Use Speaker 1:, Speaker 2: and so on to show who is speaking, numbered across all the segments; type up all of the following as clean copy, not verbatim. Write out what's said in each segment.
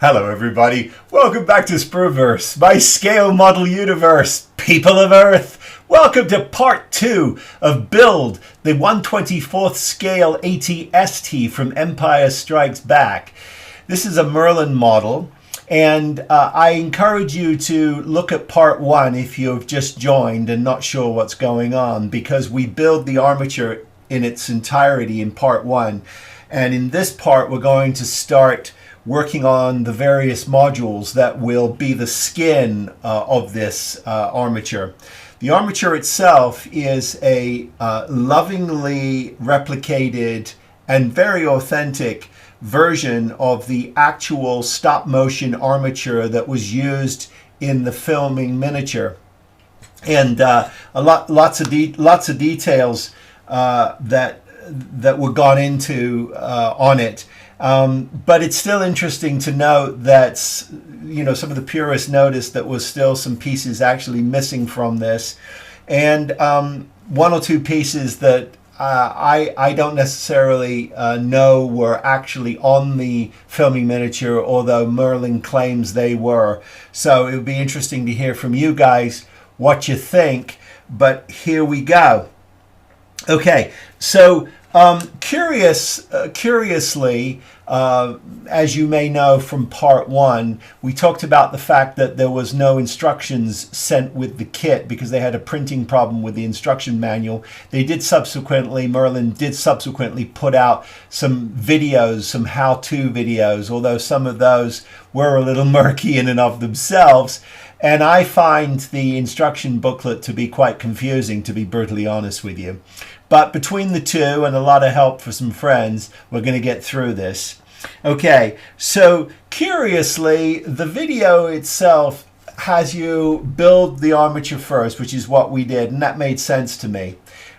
Speaker 1: Hello everybody, welcome back to Spruverse, my scale model universe, people of Earth. Welcome to part 2 of Build, the 1/24th scale AT-ST from Empire Strikes Back. This is a Merlin model, and I encourage you to look at part 1 if you've just joined and not sure what's going on, because we build the armature in its entirety in part 1. And in this part we're going to start working on the various modules that will be the skin of this armature. The armature itself is a lovingly replicated and very authentic version of the actual stop-motion armature that was used in the filming miniature, and lots of details that were gone into on it. But it's still interesting to note that, some of the purists noticed that was still some pieces actually missing from this, and one or two pieces that I don't necessarily know were actually on the filming miniature, although Merlin claims they were. So it would be interesting to hear from you guys what you think, but here we go. Okay, so curiously, as you may know from part 1, we talked about the fact that there was no instructions sent with the kit because they had a printing problem with the instruction manual. Merlin did subsequently put out some videos, some how-to videos, although some of those were a little murky in and of themselves. And I find the instruction booklet to be quite confusing, to be brutally honest with you. But between the two and a lot of help for some friends, we're going to get through this. Okay, so curiously, the video itself has you build the armature first, which is what we did, and that made sense to me.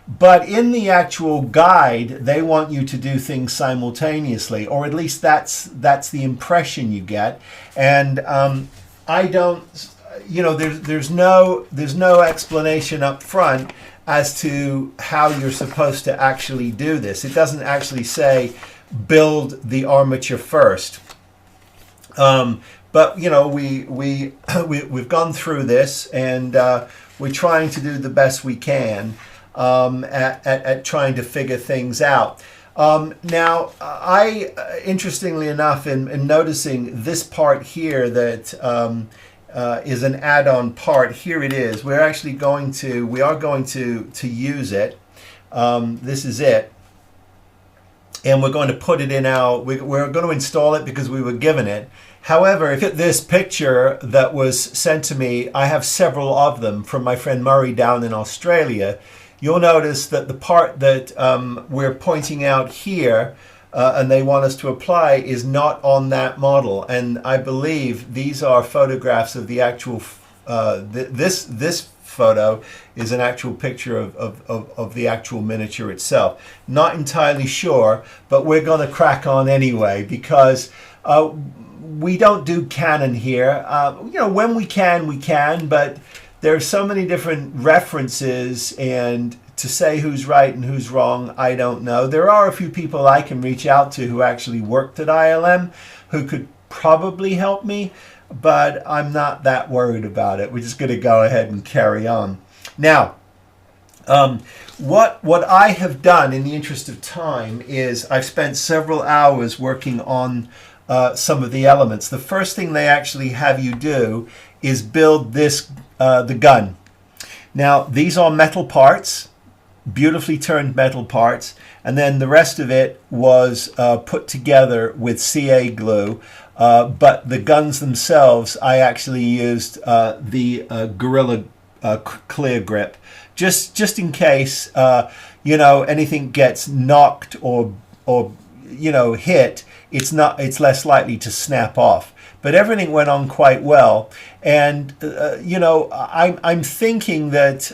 Speaker 1: But in the actual guide, they want you to do things simultaneously, or at least that's the impression you get. And I don't, there's no explanation up front as to how you're supposed to actually do this. It doesn't actually say build the armature first. But we've gone through this, and we're trying to do the best we can at trying to figure things out. Now, interestingly enough, in noticing this part here that is an add-on part. Here it is. We are going to use it. This is it, and we're going to put it in we're going to install it because we were given it. However, if you look at this picture that was sent to me, I have several of them from my friend Murray down in Australia. You'll notice that the part that we're pointing out here and they want us to apply is not on that model, and I believe these are photographs of the actual this photo is an actual picture of the actual miniature itself. Not entirely sure, but we're going to crack on anyway, because we don't do canon here. When we can, but there are so many different references, and to say who's right and who's wrong, I don't know. There are a few people I can reach out to who actually worked at ILM who could probably help me, but I'm not that worried about it. We're just going to go ahead and carry on. Now, what I have done in the interest of time is I've spent several hours working on some of the elements. The first thing they actually have you do is build this, the gun. Now, these are metal parts, beautifully turned metal parts, and then the rest of it was put together with CA glue, but the guns themselves I actually used the Gorilla Clear Grip, just in case anything gets knocked or hit, it's less likely to snap off. But everything went on quite well, and I'm thinking that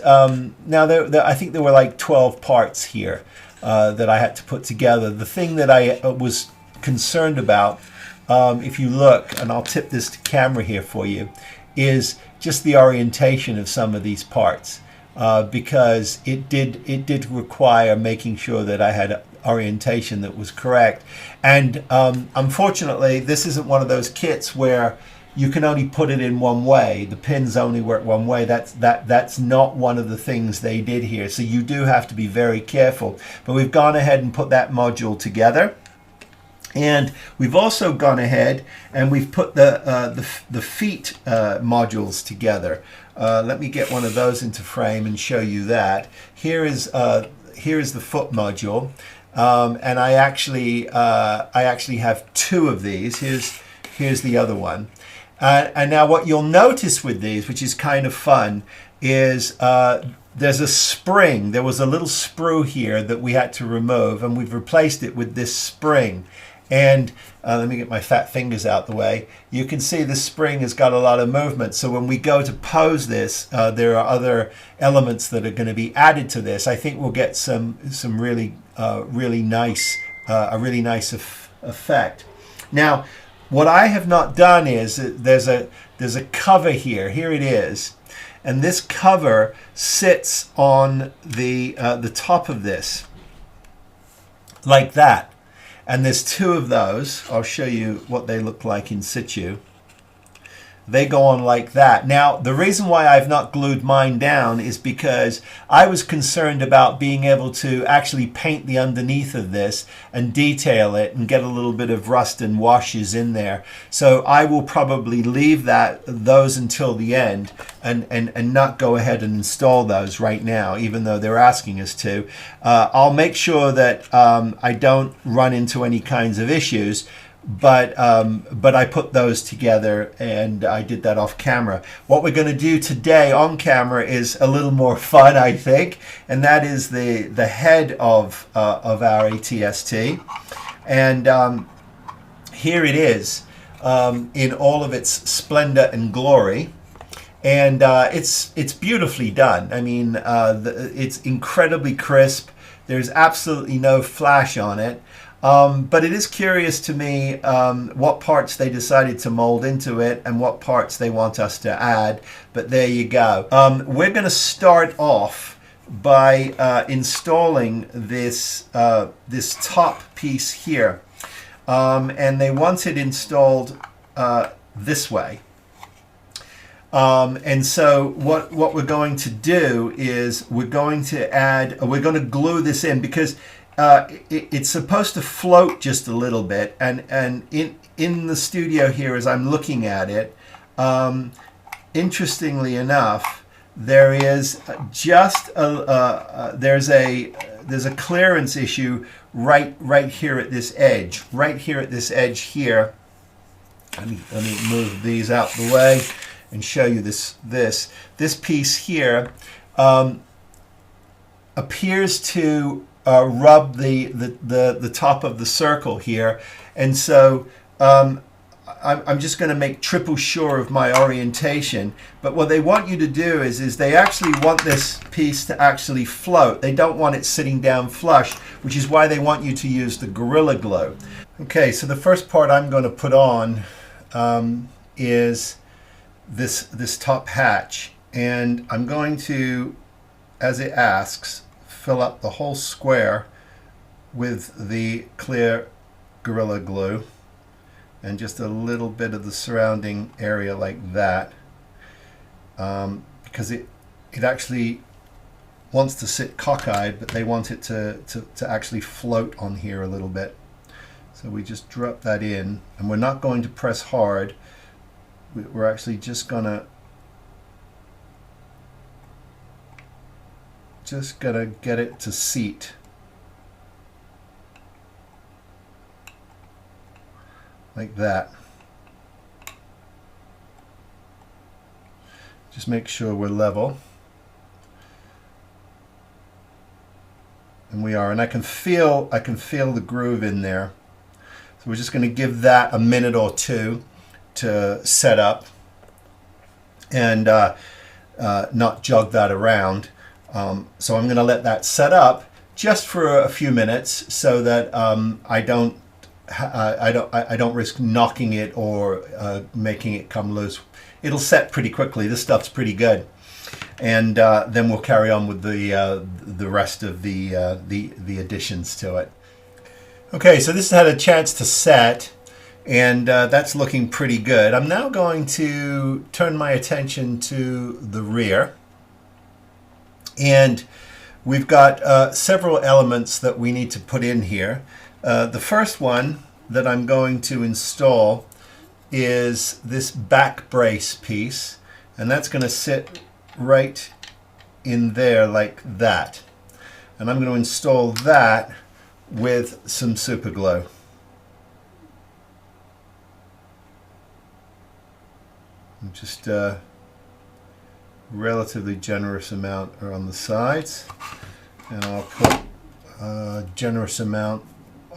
Speaker 1: now I think there were like 12 parts here that I had to put together. The thing that I was concerned about, if you look, and I'll tip this to camera here for you, is just the orientation of some of these parts, because it did require making sure that I had orientation that was correct. And unfortunately, this isn't one of those kits where you can only put it in one way. The pins only work one way. That's not one of the things they did here. So you do have to be very careful. But we've gone ahead and put that module together. And we've also gone ahead and we've put the feet modules together. Let me get one of those into frame and show you that. Here is the foot module, and I actually have two of these. Here's the other one. And now what you'll notice with these, which is kind of fun, is there's a spring. There was a little sprue here that we had to remove, and we've replaced it with this spring. And let me get my fat fingers out the way. You can see the spring has got a lot of movement. So when we go to pose this, there are other elements that are going to be added to this. I think we'll get some really nice effect. Now, what I have not done is there's a cover here. Here it is, and this cover sits on the top of this, like that. And there's two of those. I'll show you what they look like in situ. They go on like that. Now, the reason why I've not glued mine down is because I was concerned about being able to actually paint the underneath of this and detail it and get a little bit of rust and washes in there. So I will probably leave those until the end and not go ahead and install those right now, even though they're asking us to. I'll make sure that I don't run into any kinds of issues. But I put those together, and I did that off camera. What we're going to do today on camera is a little more fun, I think, and that is the head of our ATST. And here it is in all of its splendor and glory. And it's beautifully done. I mean, it's incredibly crisp. There's absolutely no flash on it. But it is curious to me what parts they decided to mold into it and what parts they want us to add. But there you go. We're going to start off by installing this top piece here. And they want it installed this way. And so what we're going to do is we're going to glue this in, because it's supposed to float just a little bit, and in the studio here, as I'm looking at it, interestingly enough, there is just there's a clearance issue right here at this edge, here. Let me move these out the way and show you this piece here appears to rub the top of the circle here, and so I'm just going to make triple sure of my orientation. But what they want you to do is they actually want this piece to actually float. They don't want it sitting down flush, which is why they want you to use the Gorilla Glue. Okay, so the first part I'm going to put on is this top hatch, and I'm going to, as it asks, fill up the whole square with the clear Gorilla Glue, and just a little bit of the surrounding area like that, because it actually wants to sit cockeyed, but they want it to actually float on here a little bit. So we just drop that in, and we're not going to press hard. We're actually just gonna get it to seat like that. Just make sure we're level, and we are. And I can feel the groove in there. So we're just going to give that a minute or two to set up, and not jog that around. So I'm going to let that set up just for a few minutes, so that I don't risk knocking it or making it come loose. It'll set pretty quickly. This stuff's pretty good, and then we'll carry on with the rest of the additions to it. Okay, so this has had a chance to set, and that's looking pretty good. I'm now going to turn my attention to the rear, and we've got several elements that we need to put in here. The first one that I'm going to install is this back brace piece, and that's going to sit right in there like that. And I'm going to install that with some super glue. Just a relatively generous amount are on the sides, and I'll put a generous amount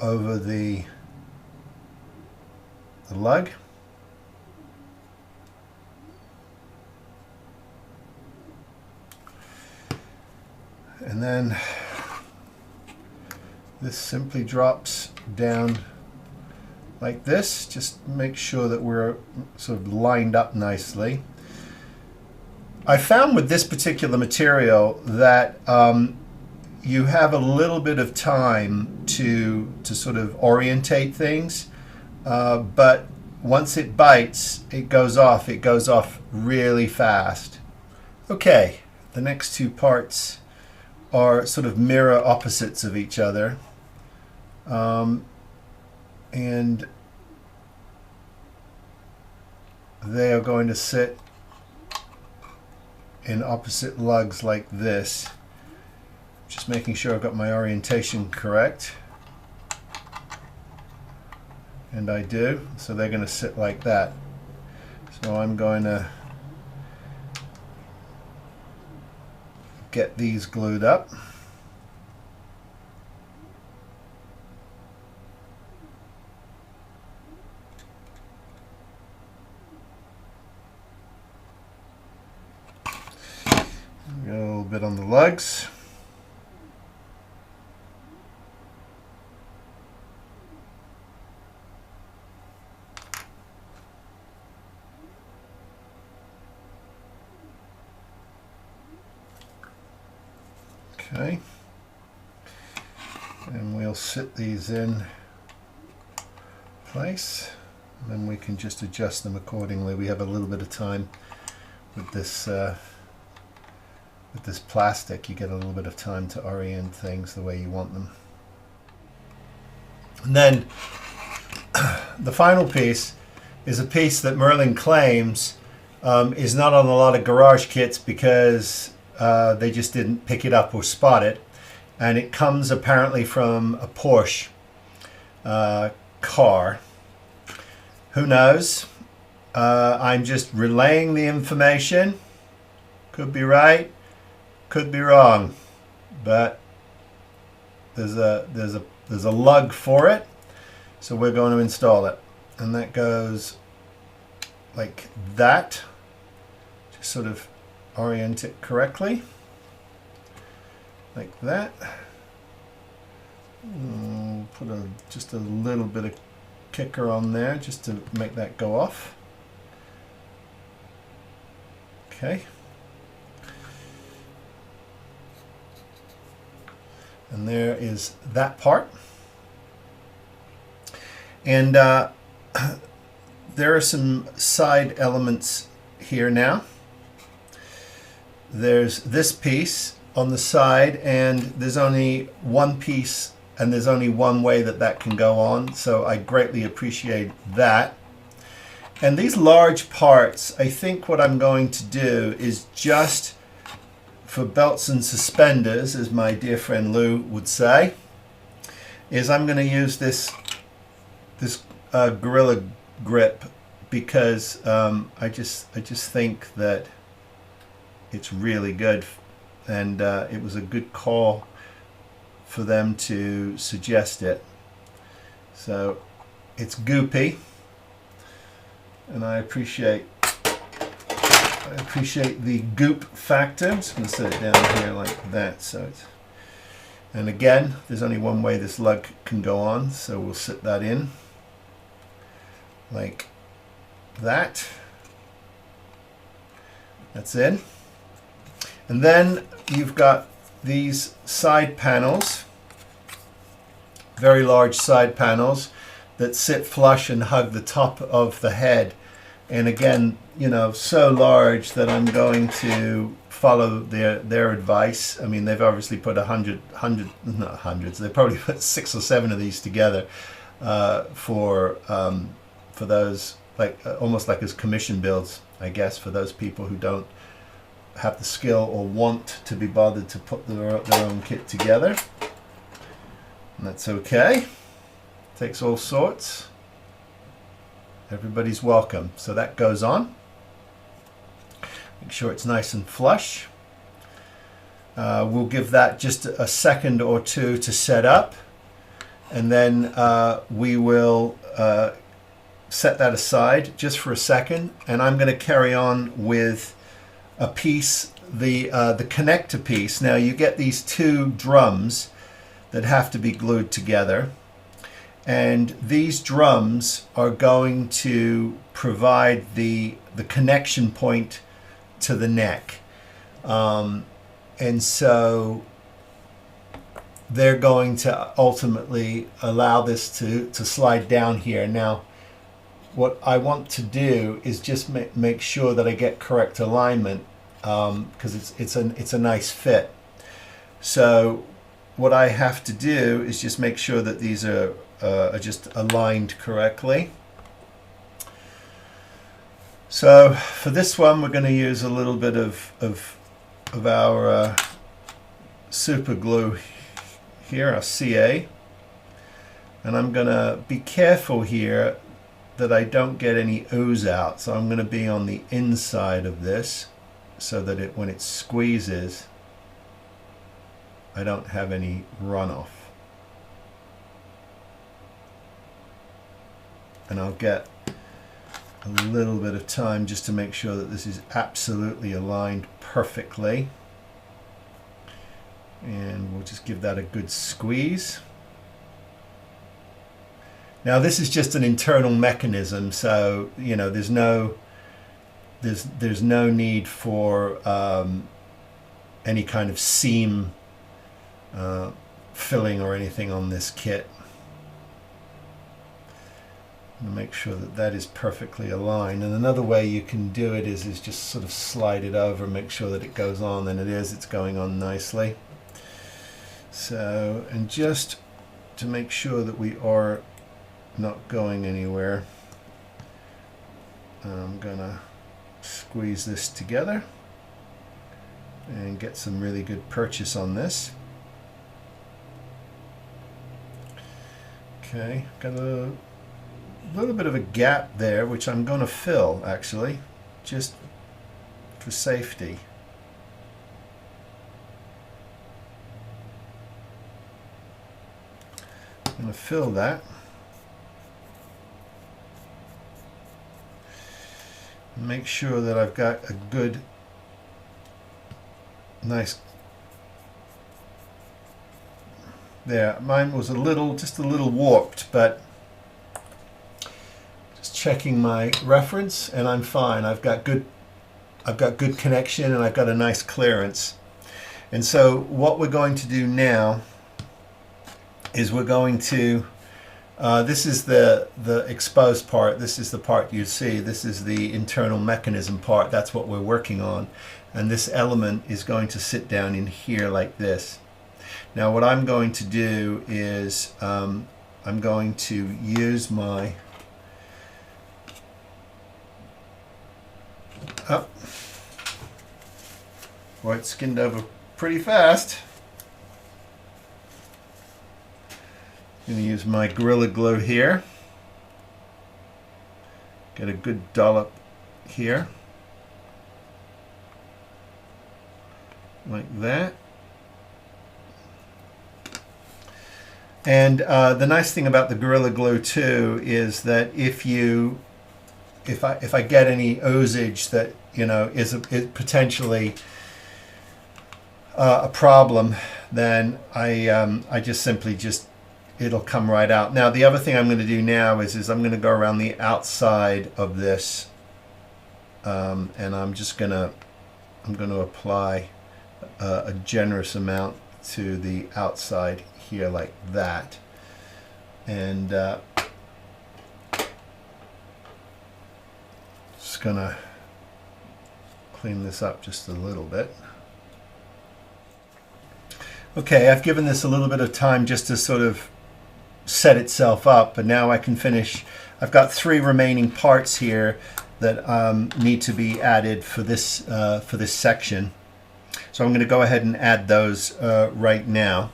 Speaker 1: over the lug. And then this simply drops down like this. Just make sure that we're sort of lined up nicely. I found with this particular material that you have a little bit of time to sort of orientate things, but once it bites, it goes off. It goes off really fast. Okay, the next two parts are sort of mirror opposites of each other. And they are going to sit in opposite lugs like this. Just making sure I've got my orientation correct. And I do. So they're going to sit like that. So I'm going to get these glued up. Got a little bit on the lugs. Okay, and we'll sit these in place, and then we can just adjust them accordingly. We have a little bit of time with this plastic. You get a little bit of time to orient things the way you want them. And then the final piece is a piece that Merlin claims is not on a lot of garage kits because they just didn't pick it up or spot it, and it comes apparently from a Porsche car. Who knows? I'm just relaying the information. Could be right, could be wrong, but there's a lug for it, so we're going to install it, and that goes like that. Just sort of orient it correctly like that. Put just a little bit of kicker on there just to make that go off. Okay, and there is that part. And there are some side elements here now. There's this piece on the side, and there's only one piece, and there's only one way that that can go on, so I greatly appreciate that. And these large parts, I think what I'm going to do is just for belts and suspenders, as my dear friend Lou would say, is I'm going to use this Gorilla Grip, because I just think that it's really good, and it was a good call for them to suggest it. So it's goopy, and I appreciate the goop factor. I'm just going to set it down here like that. So it's, and again, there's only one way this lug can go on, so we'll sit that in like that. That's in. And then you've got these side panels very large side panels that sit flush and hug the top of the head. And again, you know, so large that I'm going to follow their advice. I mean, they've obviously put not hundreds, they probably put 6 or 7 of these together for those, like almost like as commission builds, I guess, for those people who don't have the skill or want to be bothered to put their own kit together. And that's okay. Takes all sorts. Everybody's welcome. So that goes on. Make sure it's nice and flush. We'll give that just a second or two to set up, and then we will set that aside just for a second, and I'm going to carry on with a piece, the connector piece. Now you get these 2 drums that have to be glued together, and these drums are going to provide the connection point to the neck, and so they're going to ultimately allow this to slide down here. Now what I want to do is just make sure that I get correct alignment, because it's a nice fit. So what I have to do is just make sure that these are just aligned correctly. So for this one, we're going to use a little bit of our super glue here, our CA, and I'm going to be careful here that I don't get any ooze out. So I'm going to be on the inside of this so that when it squeezes, I don't have any runoff. And I'll get a little bit of time just to make sure that this is absolutely aligned perfectly. And we'll just give that a good squeeze. Now this is just an internal mechanism, so you know there's no need for any kind of seam filling or anything on this kit. Make sure that that is perfectly aligned. And another way you can do it is just sort of slide it over, make sure that it goes on, and it's going on nicely. So, and just to make sure that we are not going anywhere, I'm gonna squeeze this together and get some really good purchase on this. Okay, got a little bit of a gap there, which I'm going to fill actually, just for safety. I'm going to fill that. Make sure that I've got a good, nice. There, mine was just a little warped, but just checking my reference, and I'm fine. I've got good connection, and I've got a nice clearance. And so what we're going to do now is we're going to, this is the exposed part. This is the part you see. This is the internal mechanism part. That's what we're working on. And this element is going to sit down in here like this. Now what I'm going to do is I'm going to use my boy, it skinned over pretty fast. I'm going to use my Gorilla Glue here. Get a good dollop here, like that. And the nice thing about the Gorilla Glue too is that if I get any oozage that is potentially a problem, then I just simply it'll come right out. Now the other thing I'm going to do now is I'm going to go around the outside of this, and I'm going to apply a generous amount to the outside here like that. And just gonna clean this up just a little bit. Okay, I've given this a little bit of time just to sort of set itself up, but now I can finish. I've got 3 remaining parts here that need to be added for this section. So I'm going to go ahead and add those right now.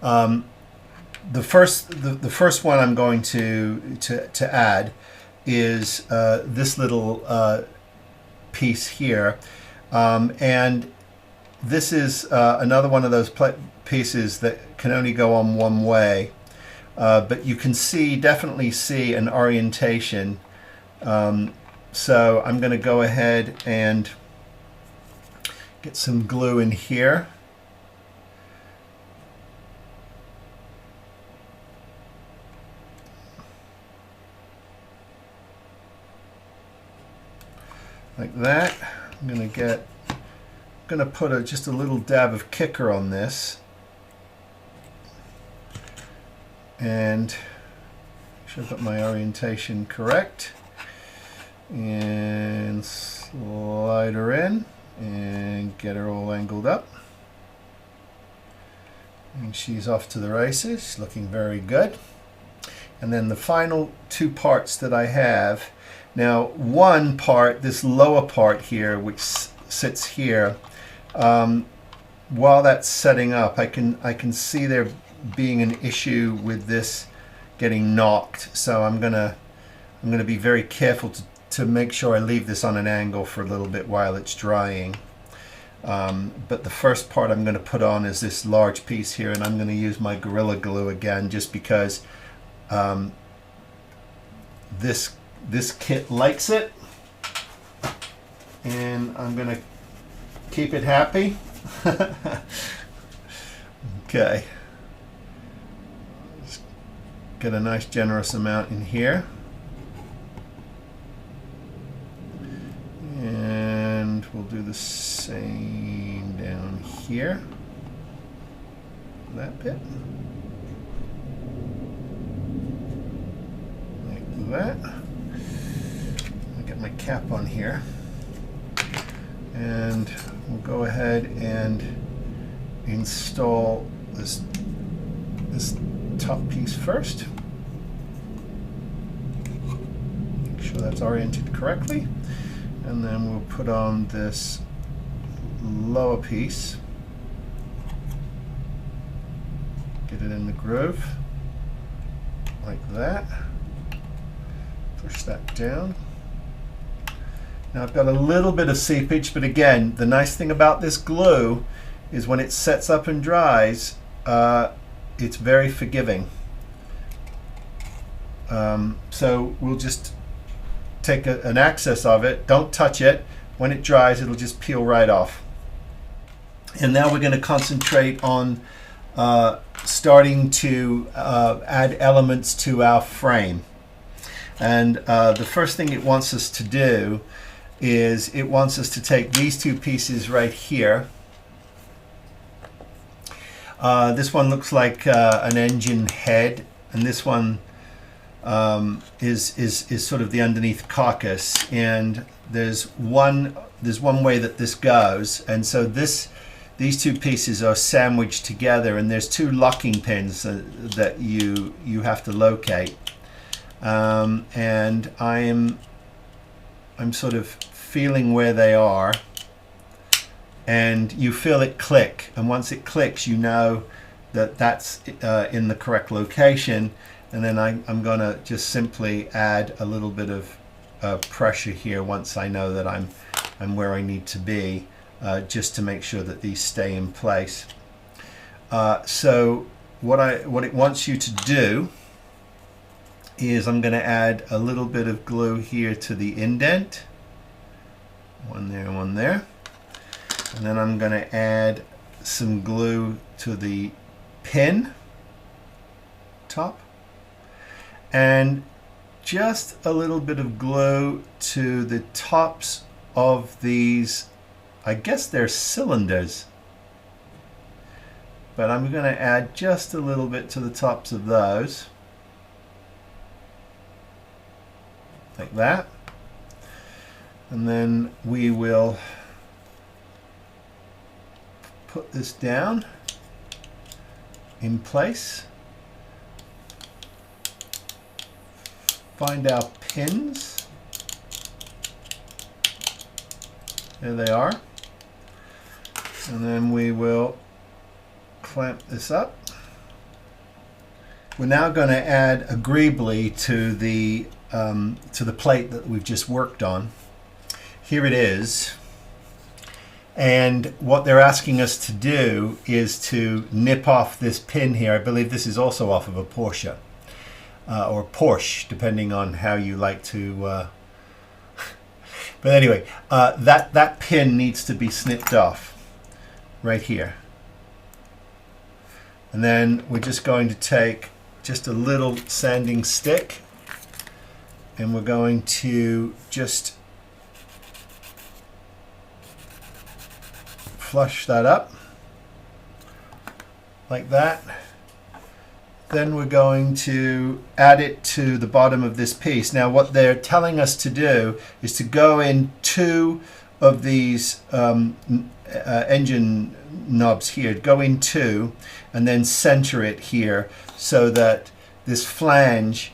Speaker 1: The first one I'm going to add is this little piece here, and this is another one of those pieces that can only go on one way, but you can definitely see an orientation. So I'm going to go ahead and get some glue in here. Like that. I'm going to put just a little dab of kicker on this, and make sure I've got my orientation correct, and slide her in and get her all angled up, and she's off to the races. She's looking very good. And then the final 2 parts that I have now, one part, this lower part here, which sits here, while that's setting up, I can see there being an issue with this getting knocked. So I'm gonna be very careful to make sure I leave this on an angle for a little bit while it's drying. But the first part I'm going to put on is this large piece here, and I'm going to use my Gorilla Glue again, just because this kit likes it, and I'm going to keep it happy. Okay. Just get a nice generous amount in here. And we'll do the same down here. That bit. Like that. I'll get my cap on here. And we'll go ahead and install this top piece first. Make sure that's oriented correctly. And then we'll put on this lower piece. Get it in the groove, like that. Push that down. Now I've got a little bit of seepage, but again, the nice thing about this glue is when it sets up and dries, it's very forgiving. So we'll just take an excess of it, don't touch it. When it dries, it'll just peel right off. And now we're going to concentrate on starting to add elements to our frame. And the first thing it wants us to do is it wants us to take these 2 pieces right here. This one looks like an engine head, and this one is sort of the underneath carcass. And there's one way that this goes, and so these 2 pieces are sandwiched together, and there's 2 locking pins that you have to locate. And I'm sort of feeling where they are, and you feel it click, and once it clicks, you know that that's in the correct location. And then I'm going to just simply add a little bit of pressure here once I know that I'm where I need to be, just to make sure that these stay in place. So what it wants you to do is I'm going to add a little bit of glue here to the indent. One there, one there. And then I'm going to add some glue to the pin top. And just a little bit of glue to the tops of these, I guess they're cylinders. but I'm going to add just a little bit to the tops of those, like that. And then we will put this down in place. Find our pins. There they are. And then we will clamp this up. We're now going to add agreeably to the plate that we've just worked on. Here it is. And what they're asking us to do is to nip off this pin here. I believe this is also off of a Porsche. Or Porsche, depending on how you like to. But anyway, that pin needs to be snipped off right here. And then we're just going to take just a little sanding stick, and we're going to just flush that up like that. Then we're going to add it to the bottom of this piece. Now what they're telling us to do is to go in two of these engine knobs here, go in two, and then center it here so that this flange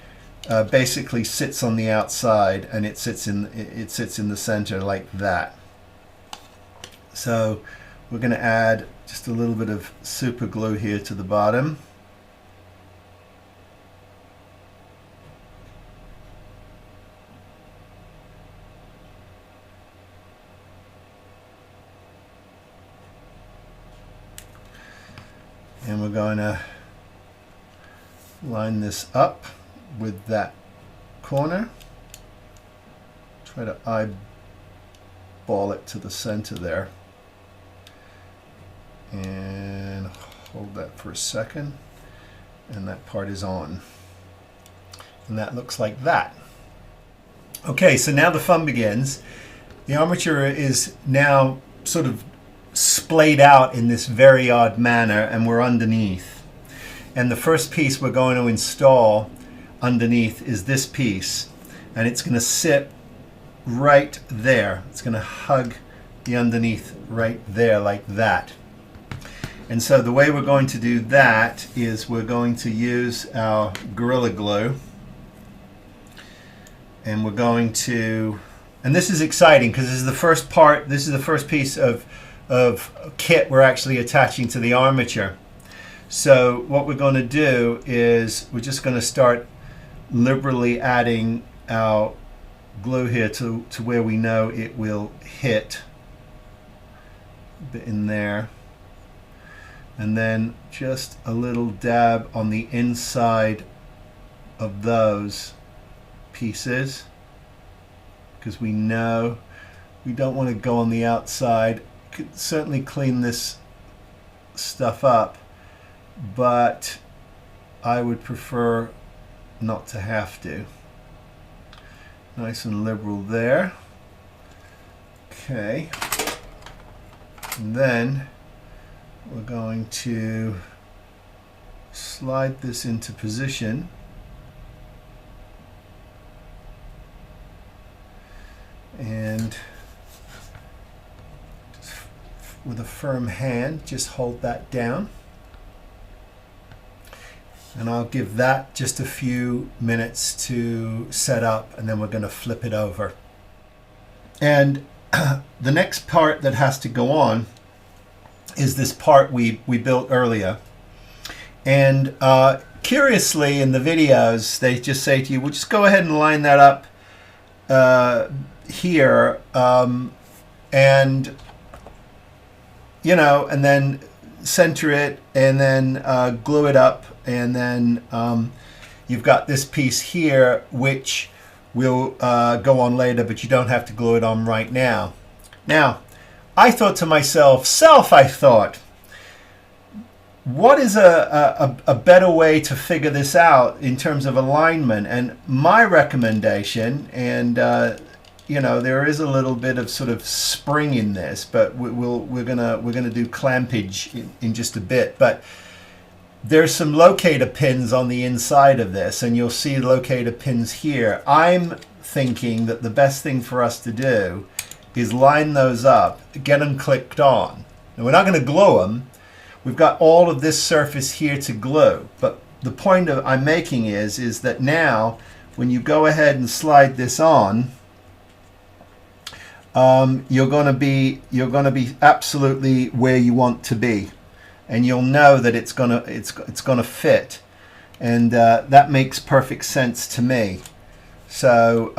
Speaker 1: basically sits on the outside and it sits in the center like that. So we're going to add just a little bit of super glue here to the bottom. And we're going to line this up with that corner. Try to eyeball it to the center there. And hold that for a second. And that part is on. And that looks like that. Okay, so now the fun begins. The armature is now sort of splayed out in this very odd manner, and we're underneath. And the first piece we're going to install underneath is this piece, and it's going to sit right there. It's going to hug the underneath right there like that. And so the way we're going to do that is we're going to use our Gorilla Glue, and we're going to, and this is exciting because this is the first part, this is the first piece of kit we're actually attaching to the armature. So what we're going to do is we're just going to start liberally adding our glue here to where we know it will hit. A bit in there. And then just a little dab on the inside of those pieces, because we know we don't want to go on the outside. Could certainly clean this stuff up, but I would prefer not to have to. Nice and liberal there. Okay. And then we're going to slide this into position. And with a firm hand, just hold that down. And I'll give that just a few minutes to set up, and then we're going to flip it over. And the next part that has to go on is this part we built earlier. And curiously, in the videos, they just say to you, well, just go ahead and line that up here, and you know, and then center it, and then glue it up, and then you've got this piece here which will go on later, but you don't have to glue it on right now. Now, I thought to myself, I thought, what is a better way to figure this out in terms of alignment? And my recommendation, and you know, there is a little bit of sort of spring in this, but we're gonna do clampage in just a bit. But there's some locator pins on the inside of this, and you'll see locator pins here. I'm thinking that the best thing for us to do is line those up, get them clicked on. Now, we're not going to glue them. We've got all of this surface here to glue, but the point I'm making is that now when you go ahead and slide this on, you're going to be absolutely where you want to be, and you'll know that it's gonna fit, and that makes perfect sense to me. So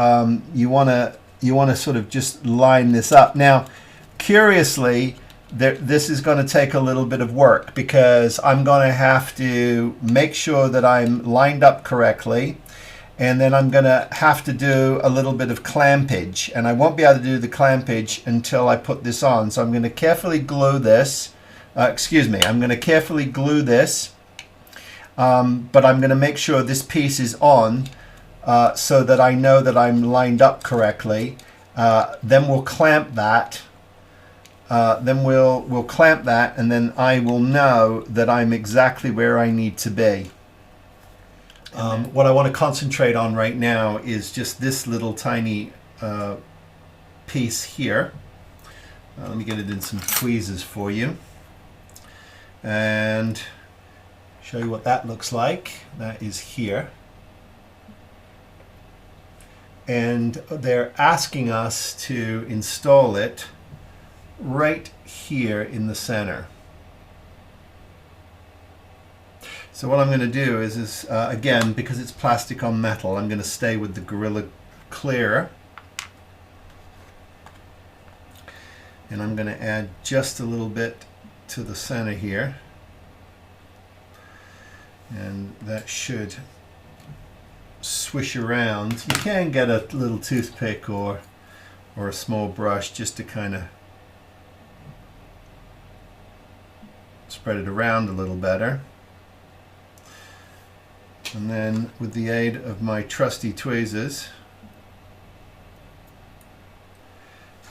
Speaker 1: you want to sort of just line this up. Now, curiously, this is going to take a little bit of work, because I'm going to have to make sure that I'm lined up correctly, and then I'm going to have to do a little bit of clampage, and I won't be able to do the clampage until I put this on. So I'm going to carefully glue this. I'm going to carefully glue this, but I'm going to make sure this piece is on, so that I know that I'm lined up correctly. Then we'll clamp that. We'll clamp that, and then I will know that I'm exactly where I need to be. What I want to concentrate on right now is just this little tiny piece here. Let me get it in some tweezers for you and show you what that looks like. That is here. And they're asking us to install it right here in the center. So what I'm going to do is again, because it's plastic on metal, I'm going to stay with the Gorilla Clear, and I'm going to add just a little bit to the center here, and that should swish around. You can get a little toothpick or a small brush just to kind of spread it around a little better. And then with the aid of my trusty tweezers,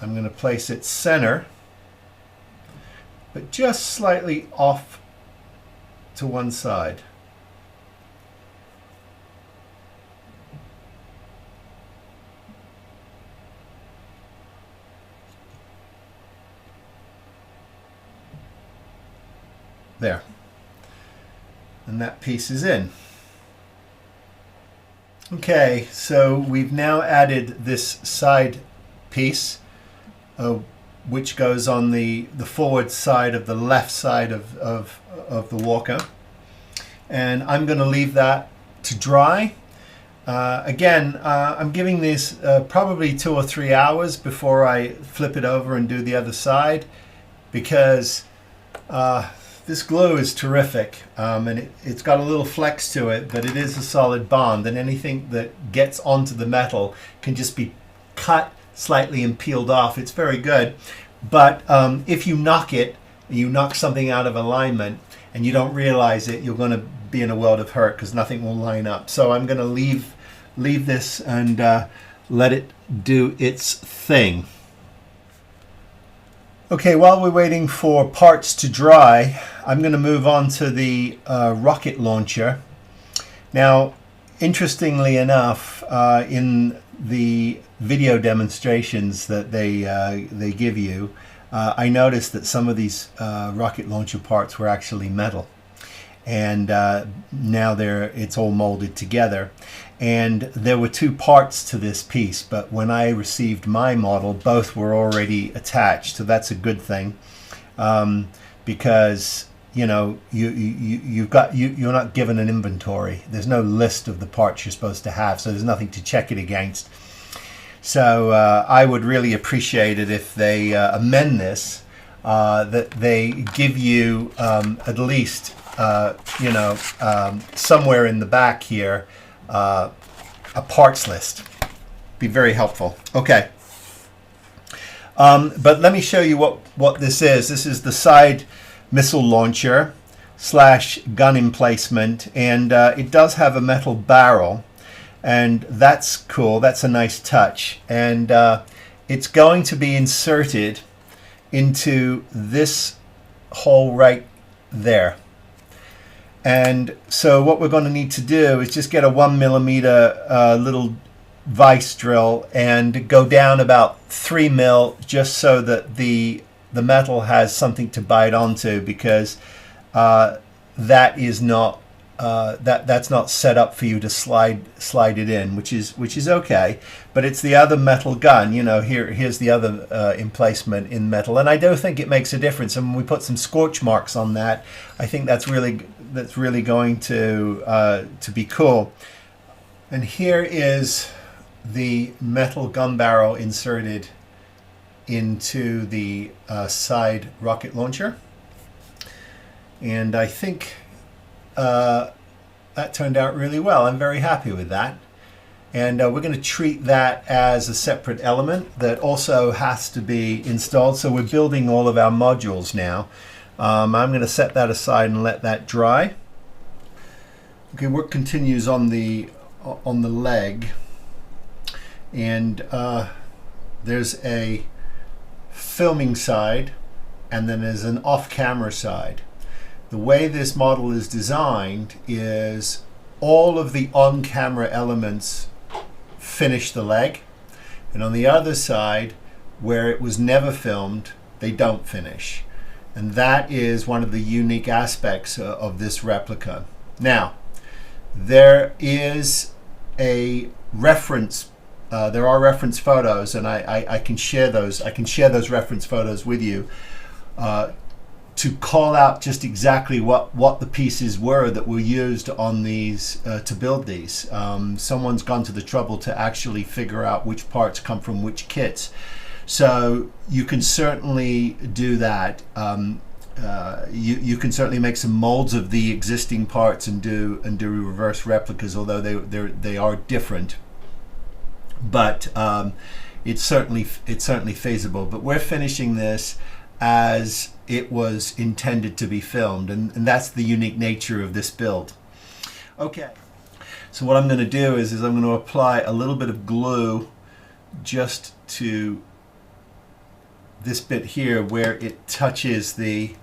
Speaker 1: I'm going to place it center, but just slightly off to one side. There. And that piece is in. Okay, so we've now added this side piece, which goes on the forward side of the left side of the walker. And I'm going to leave that to dry. Again, I'm giving this probably 2 or 3 hours before I flip it over and do the other side, because this glue is terrific, and it's got a little flex to it, but it is a solid bond, and anything that gets onto the metal can just be cut slightly and peeled off. It's very good, but if you knock something out of alignment and you don't realize it, you're going to be in a world of hurt, because nothing will line up. So I'm going to leave this and let it do its thing. Okay, while we're waiting for parts to dry, I'm going to move on to the rocket launcher. Now, interestingly enough, in the video demonstrations that they give you, I noticed that some of these rocket launcher parts were actually metal, and now it's all molded together. And there were 2 parts to this piece, but when I received my model, both were already attached. So that's a good thing, because you're not given an inventory. There's no list of the parts you're supposed to have, so there's nothing to check it against. So I would really appreciate it if they amend this, that they give you at least somewhere in the back here a parts list. Be very helpful. Okay, but let me show you what this is. This is the side missile launcher / gun emplacement, and it does have a metal barrel. and that's cool. That's a nice touch, and it's going to be inserted into this hole right there. And so what we're going to need to do is just get a 1mm little vise drill and go down about 3 mil, just so that the metal has something to bite onto, because that is not that's not set up for you to slide it in, which is okay. But it's the other metal gun, you know. Here's the other emplacement in metal, and I do think it makes a difference. And when we put some scorch marks on that, I think that's really going to be cool. And here is the metal gun barrel inserted into the side rocket launcher, and I think that turned out really well. I'm very happy with that, and we're going to treat that as a separate element that also has to be installed. So we're building all of our modules now. I'm going to set that aside and let that dry. Okay, work continues on the leg, and there's a filming side, and then there's an off-camera side. The way this model is designed is all of the on-camera elements finish the leg, and on the other side, where it was never filmed, they don't finish. And that is one of the unique aspects of this replica. Now, there is a reference. There are reference photos, and I can share those. I can share those reference photos with you to call out just exactly what the pieces were that were used on these to build these. Someone's gone to the trouble to actually figure out which parts come from which kits, so you can certainly do that. You can certainly make some molds of the existing parts and do reverse replicas, although they are different. But it's certainly feasible. But we're finishing this as it was intended to be filmed, and that's the unique nature of this build. Okay, so what I'm going to do is I'm going to apply a little bit of glue just to this bit here where it touches the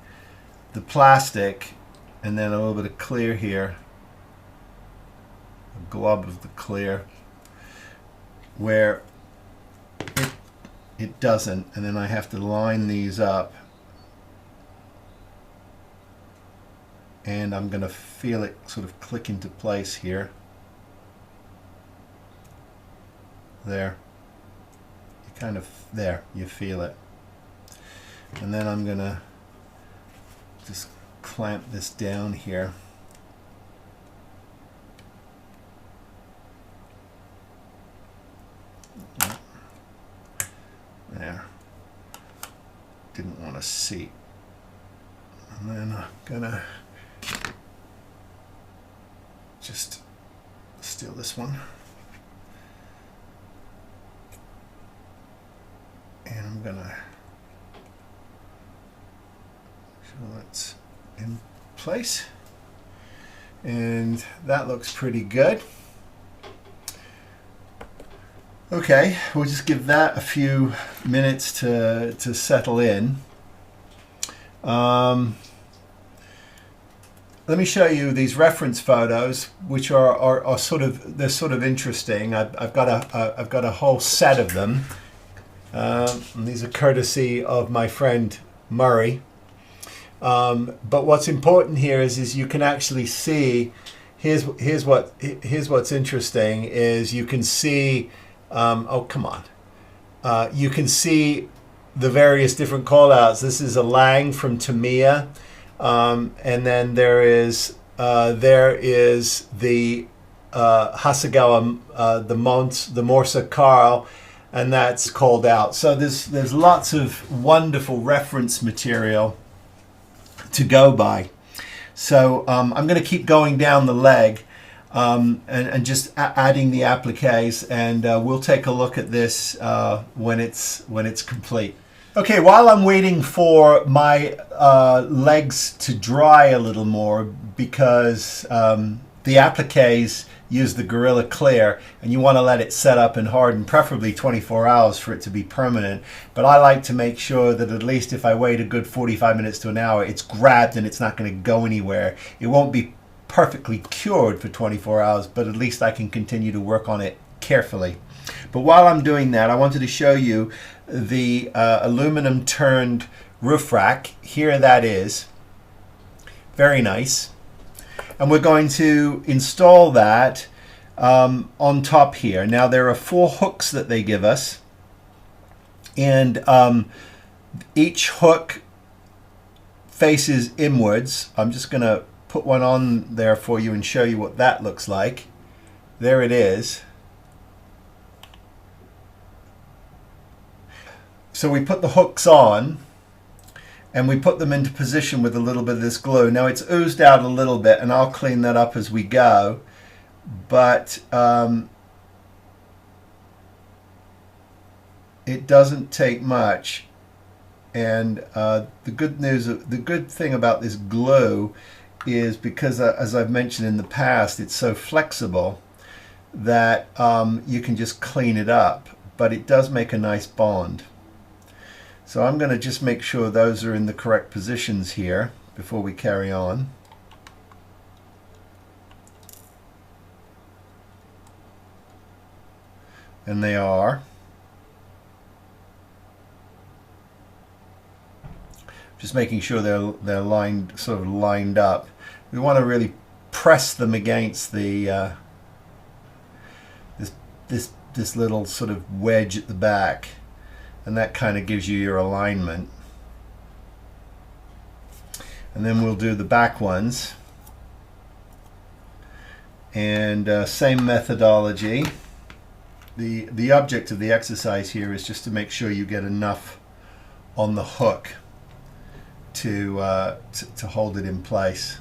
Speaker 1: plastic, and then a little bit of clear here, a glob of the clear where it doesn't, and then I have to line these up, and I'm going to feel it sort of click into place here. There, you kind of, there, you feel it. And then I'm going to just clamp this down here. There. Didn't want to see. And then I'm gonna just steal this one. And I'm gonna show that's in place. And that looks pretty good. Okay, we'll just give that a few minutes to settle in. Let me show you these reference photos, which are sort of interesting. I've got a whole set of them. And these are courtesy of my friend Murray. But what's important here is you can actually see. Here's what's interesting is you can see. Oh, come on. You can see the various different callouts. This is a Lang from Tamiya, and then there is the Hasegawa, the Morsa Carl, and that's called out. So there's lots of wonderful reference material to go by. So I'm going to keep going down the leg. And just adding the appliques, and we'll take a look at this when it's complete. Okay, while I'm waiting for my legs to dry a little more, because The appliques use the Gorilla Clear, and you want to let it set up and harden, preferably 24 hours for it to be permanent. But I like to make sure that at least if I wait a good 45 minutes to an hour, it's grabbed and it's not going to go anywhere. It won't be perfectly cured for 24 hours, but at least I can continue to work on it carefully. But while I'm doing that, I wanted to show you the aluminum turned roof rack. Here that is. Very nice. And we're going to install that on top here. Now there are 4 hooks that they give us, and each hook faces inwards. I'm just going to put one on there for you and show you what that looks like. There it is. So we put the hooks on, and we put them into position with a little bit of this glue. Now it's oozed out a little bit, and I'll clean that up as we go. But it doesn't take much. And the good thing about this glue is because, as I've mentioned in the past, it's so flexible that you can just clean it up. But it does make a nice bond. So I'm going to just make sure those are in the correct positions here before we carry on. And they are. Just making sure they're lined, sort of lined up. We want to really press them against the this little sort of wedge at the back. And that kind of gives you your alignment. And then we'll do the back ones. And same methodology. The object of the exercise here is just to make sure you get enough on the hook to hold it in place.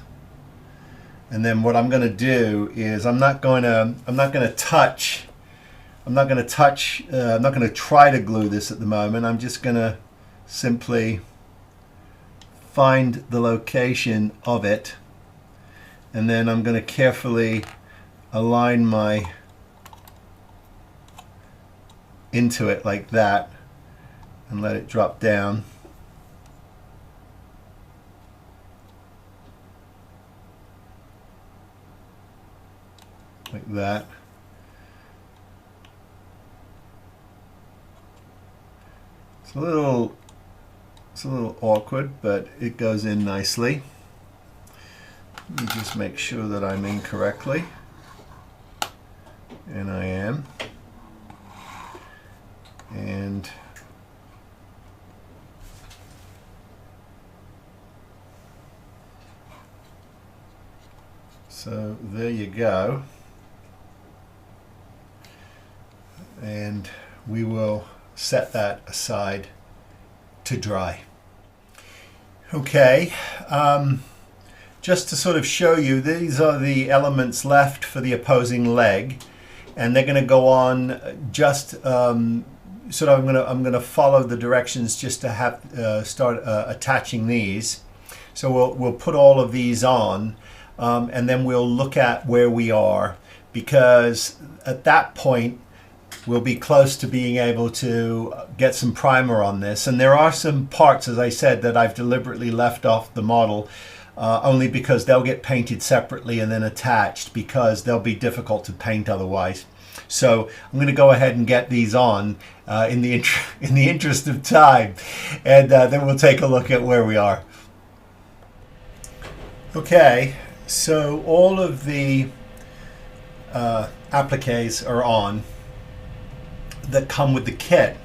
Speaker 1: And then what I'm going to do is I'm not going to try to glue this at the moment. I'm just going to simply find the location of it, and then I'm going to carefully align my into it like that and let it drop down. Like that. It's a little awkward, but it goes in nicely. Let me just make sure that I'm in correctly. And I am. And so there you go. And we will set that aside to dry. Okay, just to sort of show you, these are the elements left for the opposing leg, and they're going to go on just sort of. I'm going to follow the directions just to have start attaching these. So we'll put all of these on, and then we'll look at where we are, because at that point we'll be close to being able to get some primer on this. And there are some parts, as I said, that I've deliberately left off the model only because they'll get painted separately and then attached, because they'll be difficult to paint otherwise. So I'm going to go ahead and get these on in the interest of time, and then we'll take a look at where we are. Okay, so all of the appliques are on that come with the kit.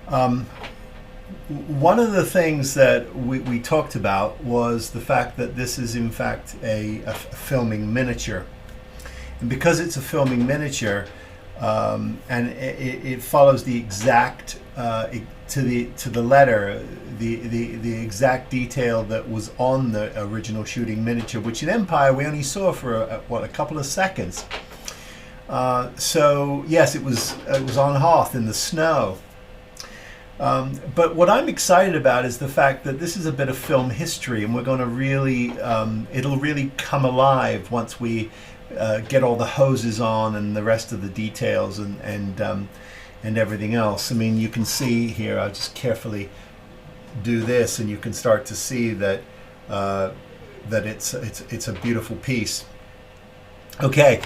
Speaker 1: One of the things that we talked about was the fact that this is in fact a filming miniature. And because it's a filming miniature, and it follows the exact to the letter the exact detail that was on the original shooting miniature, which in Empire we only saw for a couple of seconds. So yes, it was on Hoth in the snow. But what I'm excited about is the fact that this is a bit of film history, and we're going to really, it'll really come alive once we get all the hoses on and the rest of the details and everything else. I mean, you can see here, I'll just carefully do this, and you can start to see that that it's a beautiful piece. Okay,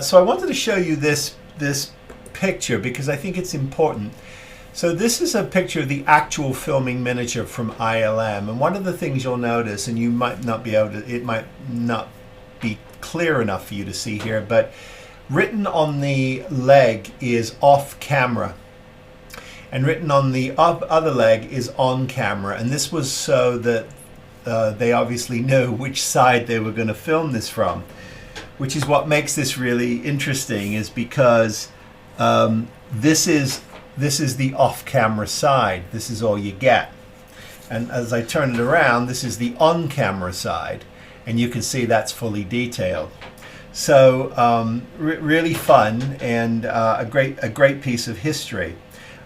Speaker 1: so I wanted to show you this picture because I think it's important. So this is a picture of the actual filming miniature from ILM, and one of the things you'll notice, and you might not be able to, it might not be clear enough for you to see here, but written on the leg is off camera, and written on the other leg is on camera, and this was so that they obviously knew which side they were going to film this from, which is what makes this really interesting, is because this is the off-camera side. This is all you get. And as I turn it around, this is the on-camera side. And you can see that's fully detailed. So really fun, and a great piece of history.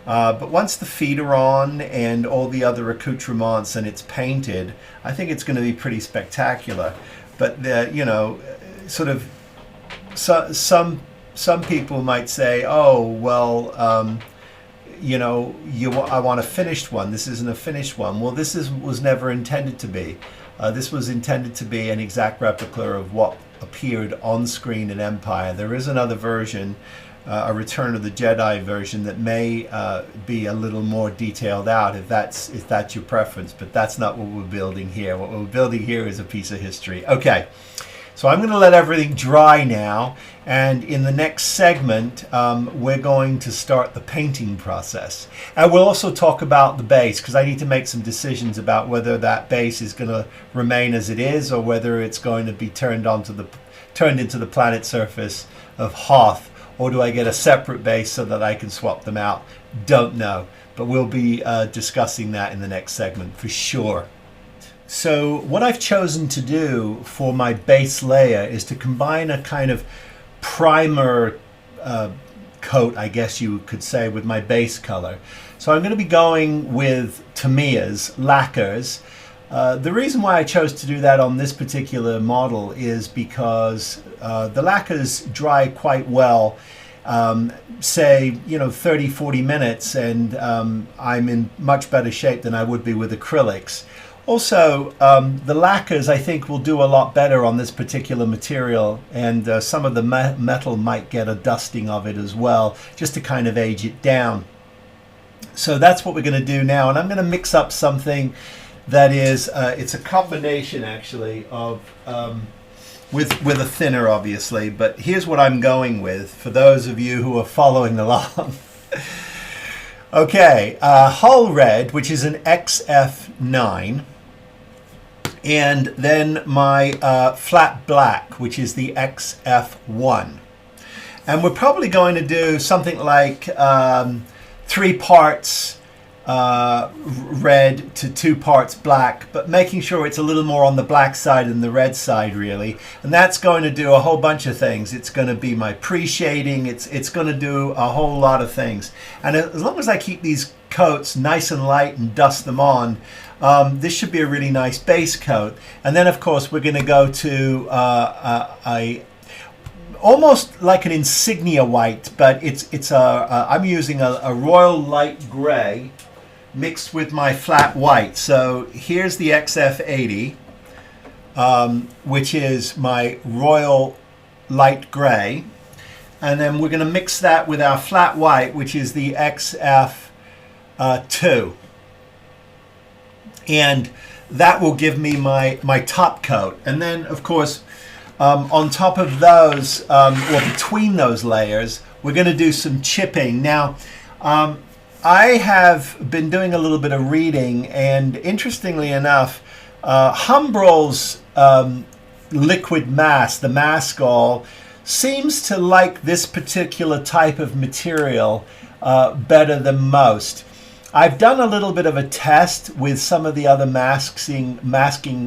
Speaker 1: But once the feet are on and all the other accoutrements and it's painted, I think it's going to be pretty spectacular. But you know, sort of some people might say, oh well, you know, I want a finished one. This isn't a finished one. Well, this was never intended to be. This was intended to be an exact replica of what appeared on screen in Empire. There is another version, a Return of the Jedi version, that may be a little more detailed out if that's your preference. But that's not what we're building here. What we're building here is a piece of history. Okay. So I'm going to let everything dry now, and in the next segment we're going to start the painting process. And we'll also talk about the base, because I need to make some decisions about whether that base is going to remain as it is or whether it's going to be turned into the planet surface of Hoth, or do I get a separate base so that I can swap them out? Don't know, but we'll be discussing that in the next segment for sure. So what I've chosen to do for my base layer is to combine a kind of primer coat, I guess you could say, with my base color. So I'm going to be going with Tamiya's lacquers. The reason why I chose to do that on this particular model is because the lacquers dry quite well, say, you know, 30-40 minutes, and I'm in much better shape than I would be with acrylics. Also, the lacquers, I think, will do a lot better on this particular material, and some of the metal might get a dusting of it as well, just to kind of age it down. So that's what we're going to do now, and I'm going to mix up something that is, it's a combination actually of, with a thinner obviously, but here's what I'm going with for those of you who are following along. Okay, Hull Red, which is an XF9. And then my flat black, which is the XF1. And we're probably going to do something like 3 parts red to 2 parts black, but making sure it's a little more on the black side than the red side, really. And that's going to do a whole bunch of things. It's going to be my pre-shading. It's going to do a whole lot of things. And as long as I keep these coats nice and light and dust them on, this should be a really nice base coat. And then, of course, we're going to go to almost like an insignia white, but I'm using a royal light gray mixed with my flat white. So here's the XF80, which is my royal light gray, and then we're going to mix that with our flat white, which is the XF2. And that will give me my top coat. And then, of course, on top of those, or between those layers, we're going to do some chipping. Now, I have been doing a little bit of reading, and interestingly enough, Humbrol's liquid mask, the Maskall, seems to like this particular type of material better than most. I've done a little bit of a test with some of the other masking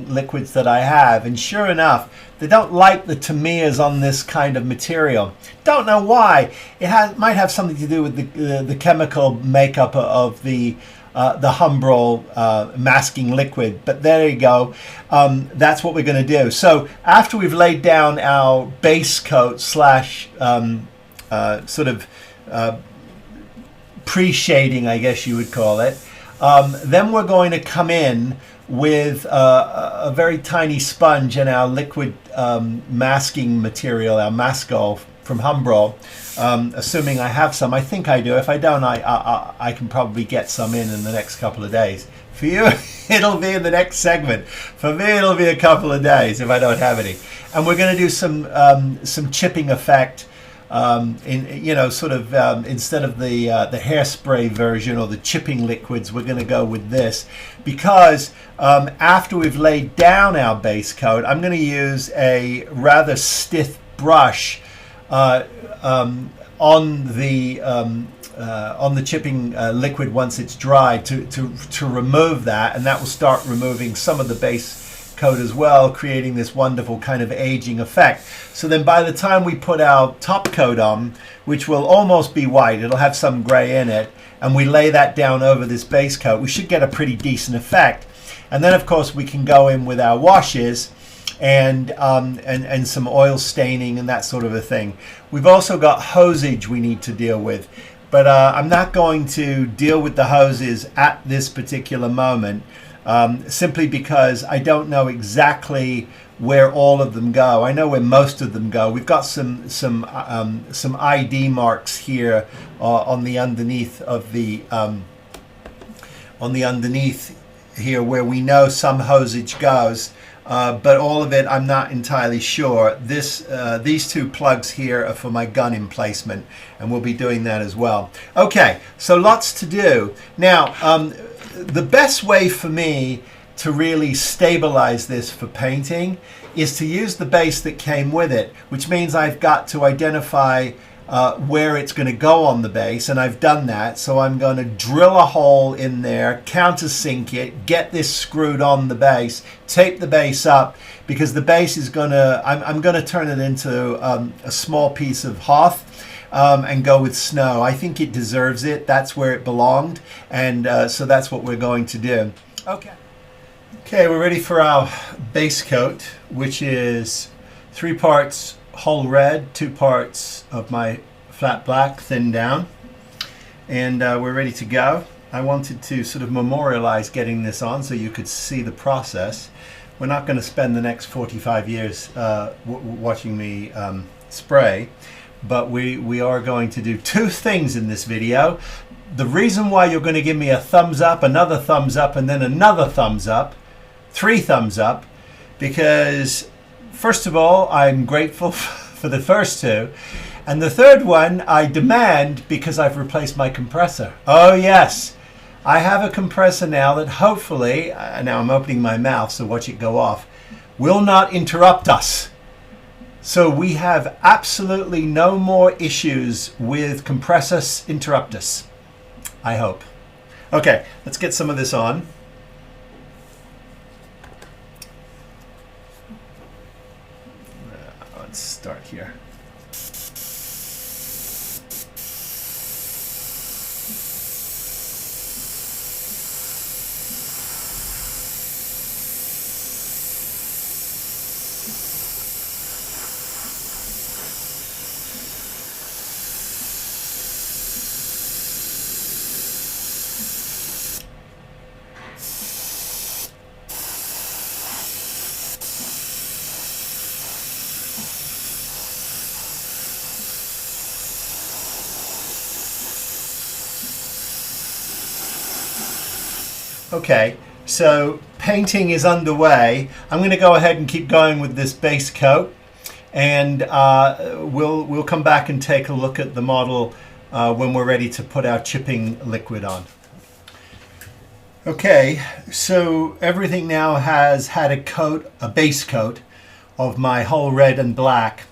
Speaker 1: liquids that I have, and sure enough, they don't like the Tamiyas on this kind of material. Don't know why. It might have something to do with the chemical makeup of the the Humbrol masking liquid. But there you go. That's what we're going to do. So after we've laid down our base coat slash sort of pre-shading, I guess you would call it, then we're going to come in with a very tiny sponge and our liquid masking material, our Maskol from Humbrol, assuming I have some. I think I do. If I don't, I can probably get some in the next couple of days. For you, it'll be in the next segment. For me, it'll be a couple of days if I don't have any. And we're going to do some chipping effect. Instead of the hairspray version or the chipping liquids, we're going to go with this because after we've laid down our base coat, I'm going to use a rather stiff brush on the chipping liquid once it's dry to remove that, and that will start removing some of the base coat as well, creating this wonderful kind of aging effect. So then by the time we put our top coat on, which will almost be white, it'll have some gray in it, and we lay that down over this base coat, we should get a pretty decent effect. And then of course we can go in with our washes and some oil staining and that sort of a thing. We've also got hosage we need to deal with, but I'm not going to deal with the hoses at this particular moment. Simply because I don't know exactly where all of them go. I know where most of them go. We've got some ID marks here on the underneath of the underneath here where we know some hosage goes, but all of it I'm not entirely sure. These two plugs here are for my gun emplacement, and we'll be doing that as well. Okay, so lots to do now. The best way for me to really stabilize this for painting is to use the base that came with it, which means I've got to identify where it's going to go on the base, and I've done that. So I'm going to drill a hole in there, countersink it, get this screwed on the base, tape the base up, because the base is going to, I'm going to turn it into a small piece of Hoth. And go with snow. I think it deserves it. That's where it belonged, and so that's what we're going to do. Okay, we're ready for our base coat, which is 3 parts whole red, 2 parts of my flat black thinned down, and we're ready to go. I wanted to sort of memorialize getting this on so you could see the process. We're not going to spend the next 45 years watching me spray. But we are going to do 2 things in this video. The reason why you're going to give me a thumbs up, another thumbs up, and then another thumbs up, 3 thumbs up, because first of all, I'm grateful for the first 2. And the third one, I demand because I've replaced my compressor. Oh yes, I have a compressor now that hopefully, now I'm opening my mouth so watch it go off, will not interrupt us. So we have absolutely no more issues with compressors interruptus, I hope. Okay, let's get some of this on. Let's start here. Okay, so painting is underway. I'm going to go ahead and keep going with this base coat, and we'll come back and take a look at the model when we're ready to put our chipping liquid on. Okay, so everything now has had a base coat of my whole red and black,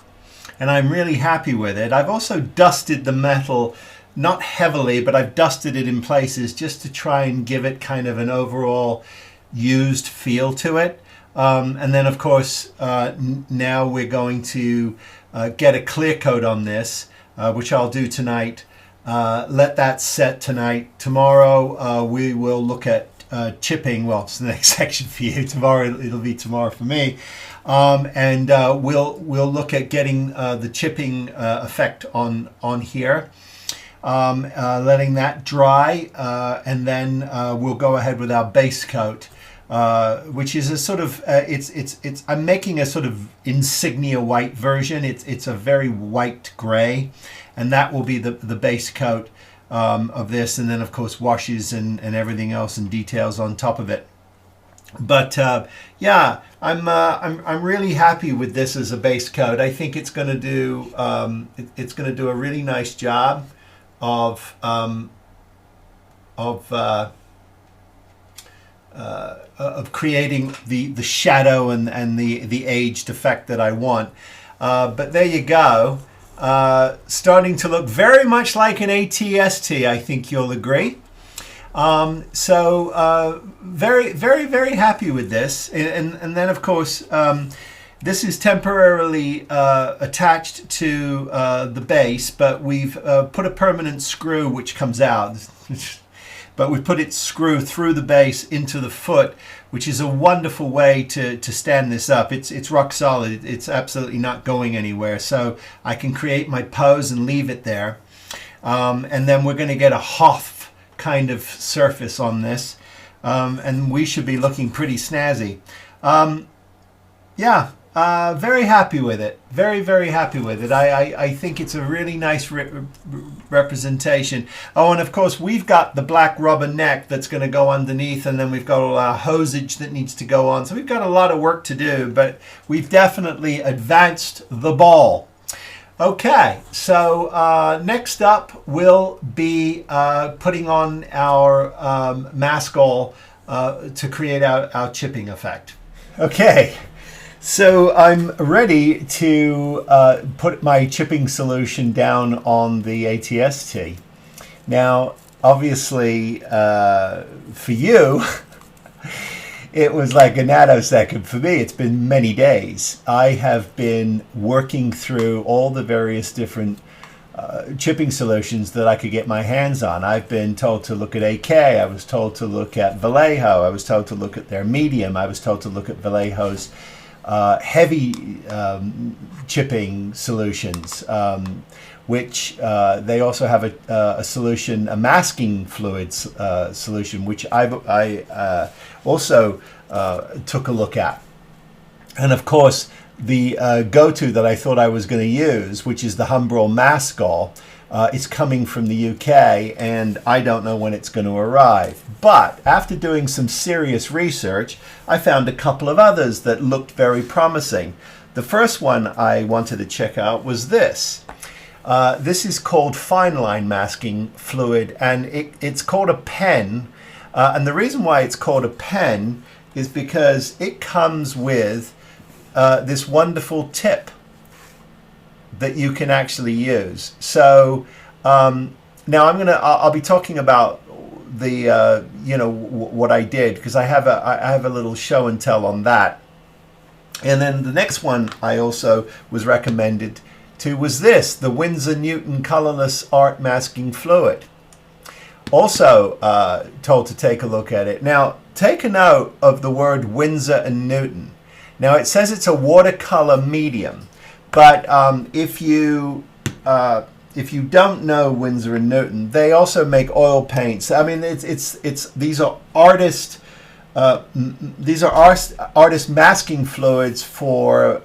Speaker 1: and I'm really happy with it. I've also dusted the metal, not heavily, but I've dusted it in places just to try and give it kind of an overall used feel to it. And then of course, now we're going to get a clear coat on this, which I'll do tonight. let that set tonight. Tomorrow we will look at chipping. Well, it's the next section for you. Tomorrow it'll be tomorrow for me, and we'll look at getting the chipping effect on here, letting that dry, and then we'll go ahead with our base coat, which is a sort of it's I'm making a sort of insignia white version. It's a very white gray, and that will be the base coat of this, and then of course washes and everything else and details on top of it. But yeah, I'm really happy with this as a base coat. I think it's going to do a really nice job of creating the shadow and the aged effect that I want. But there you go. Starting to look very much like an ATST, I think you'll agree. So very, very, very happy with this. And then, of course, this is temporarily attached to the base, but we've put a permanent screw which comes out. But we put its screw through the base into the foot, which is a wonderful way to stand this up. It's rock solid. It's absolutely not going anywhere. So I can create my pose and leave it there. And then we're going to get a Hoth kind of surface on this. And we should be looking pretty snazzy. Yeah. Very happy with it. Very, very happy with it. I think it's a really nice representation. Oh, and of course, we've got the black rubber neck that's going to go underneath, and then we've got all our hosage that needs to go on. So we've got a lot of work to do, but we've definitely advanced the ball. Okay, so next up we'll be putting on our maskall to create our chipping effect. Okay. So I'm ready to put my chipping solution down on the ATST. Now, obviously, for you, it was like a nanosecond. For me, it's been many days. I have been working through all the various different chipping solutions that I could get my hands on. I've been told to look at AK. I was told to look at Vallejo. I was told to look at their medium. I was told to look at Vallejo's heavy chipping solutions, which they also have a solution, a masking fluids solution, which I also took a look at. And of course, the go-to that I thought I was going to use, which is the Humbrol Maskall, it's coming from the UK, and I don't know when it's going to arrive. But after doing some serious research, I found a couple of others that looked very promising. The first one I wanted to check out was this. This is called Fine Line Masking Fluid, and it's called a pen. And the reason why it's called a pen is because it comes with this wonderful tip that you can actually use. So now I'll be talking about the what I did, because I have a little show and tell on that. And then the next one I also was recommended to was this, the Winsor Newton Colorless Art Masking Fluid. Also told to take a look at it. Now take a note of the word Winsor and Newton. Now it says it's a watercolor medium. But if you don't know Winsor and Newton, they also make oil paints. I mean, these are artist masking fluids for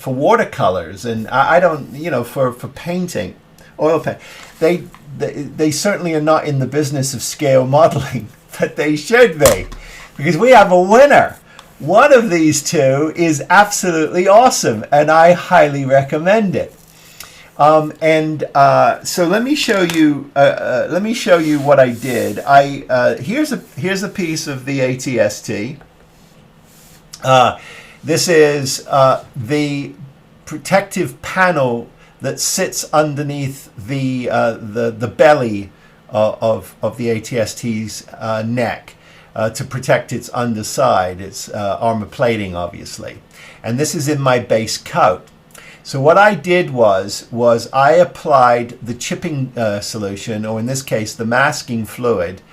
Speaker 1: watercolors, and I don't for painting, oil paint. They certainly are not in the business of scale modeling, but they should be, because we have a winner. One of these two is absolutely awesome, and I highly recommend it. So let me show you. Let me show you what I did. Here's a piece of the ATST. This is the protective panel that sits underneath the belly of the ATST's neck. To protect its underside, its armor plating, obviously. And this is in my base coat. So what I did was I applied the chipping solution, or in this case, the masking fluid,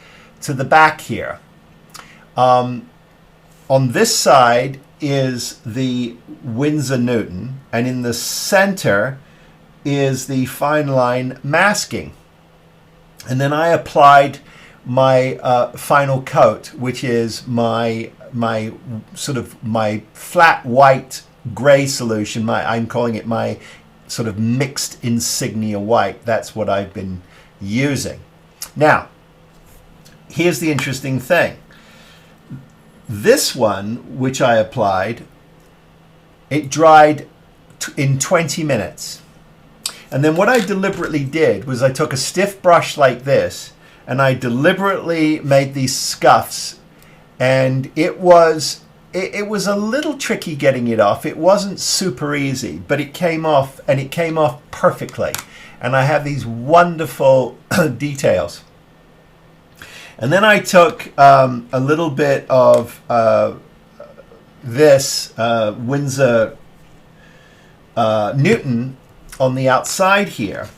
Speaker 1: to the back here. On this side is the Winsor Newton, and in the center is the fine line masking. And then I applied my final coat, which is my flat white gray solution. I'm calling it my sort of mixed insignia white. That's what I've been using. Now, here's the interesting thing. This one, which I applied, it dried in 20 minutes. And then what I deliberately did was I took a stiff brush like this, and I deliberately made these scuffs, and it was a little tricky getting it off. It wasn't super easy, but it came off, and it came off perfectly. And I have these wonderful details. And then I took a little bit of this Winsor Newton on the outside here,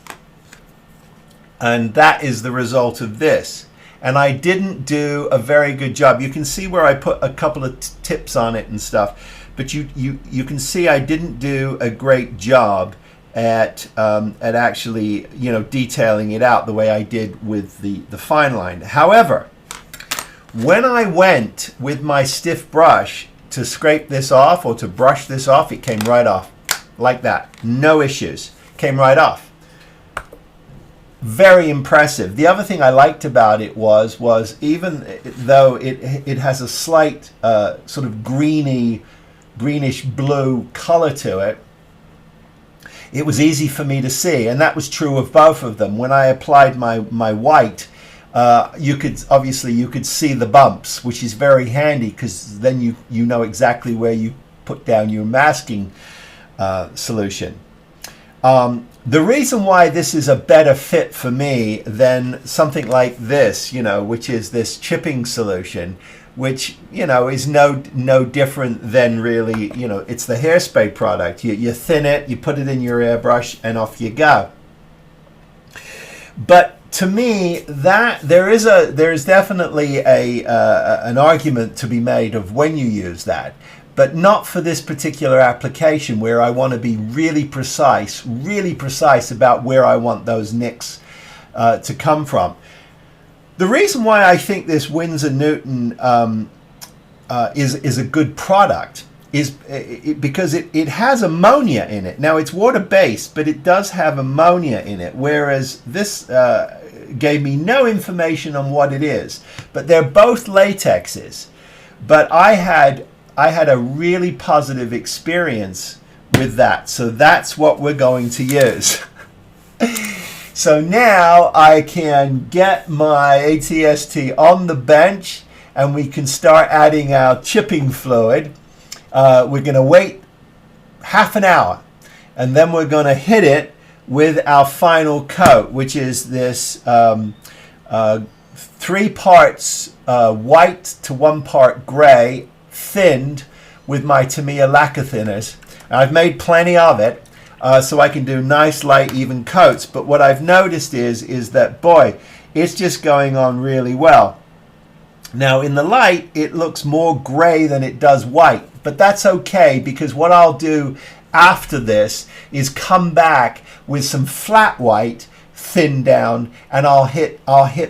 Speaker 1: and that is the result of this. And I didn't do a very good job. You can see where I put a couple of tips on it and stuff, but you can see I didn't do a great job at actually, you know, detailing it out the way I did with the fine line. However, when I went with my stiff brush to scrape this off or to brush this off, it came right off like that. No issues. Came right off. Very impressive. The other thing I liked about it was even though it has a slight sort of greenish blue color to it, it was easy for me to see, and that was true of both of them. When I applied my white, you could see the bumps, which is very handy because then you know exactly where you put down your masking solution. The reason why this is a better fit for me than something like this, you know, which is this chipping solution, which, you know, is no different than really, you know, it's the hairspray product. You thin it, you put it in your airbrush, and off you go. But to me, that there is definitely an argument to be made of when you use that, but not for this particular application where I want to be really precise about where I want those nicks to come from. The reason why I think this Winsor Newton is a good product is because it has ammonia in it. Now, it's water-based, but it does have ammonia in it, whereas this gave me no information on what it is. But they're both latexes. But I had a really positive experience with that, so that's what we're going to use. So now I can get my ATST on the bench, and we can start adding our chipping fluid. We're going to wait half an hour, and then we're going to hit it with our final coat, which is this 3 parts white to 1 part gray, thinned with my Tamiya lacquer thinners. I've made plenty of it, so I can do nice, light, even coats. But what I've noticed is that, boy, it's just going on really well. Now, in the light, it looks more gray than it does white, but that's okay, because what I'll do after this is come back with some flat white, thin down, and I'll hit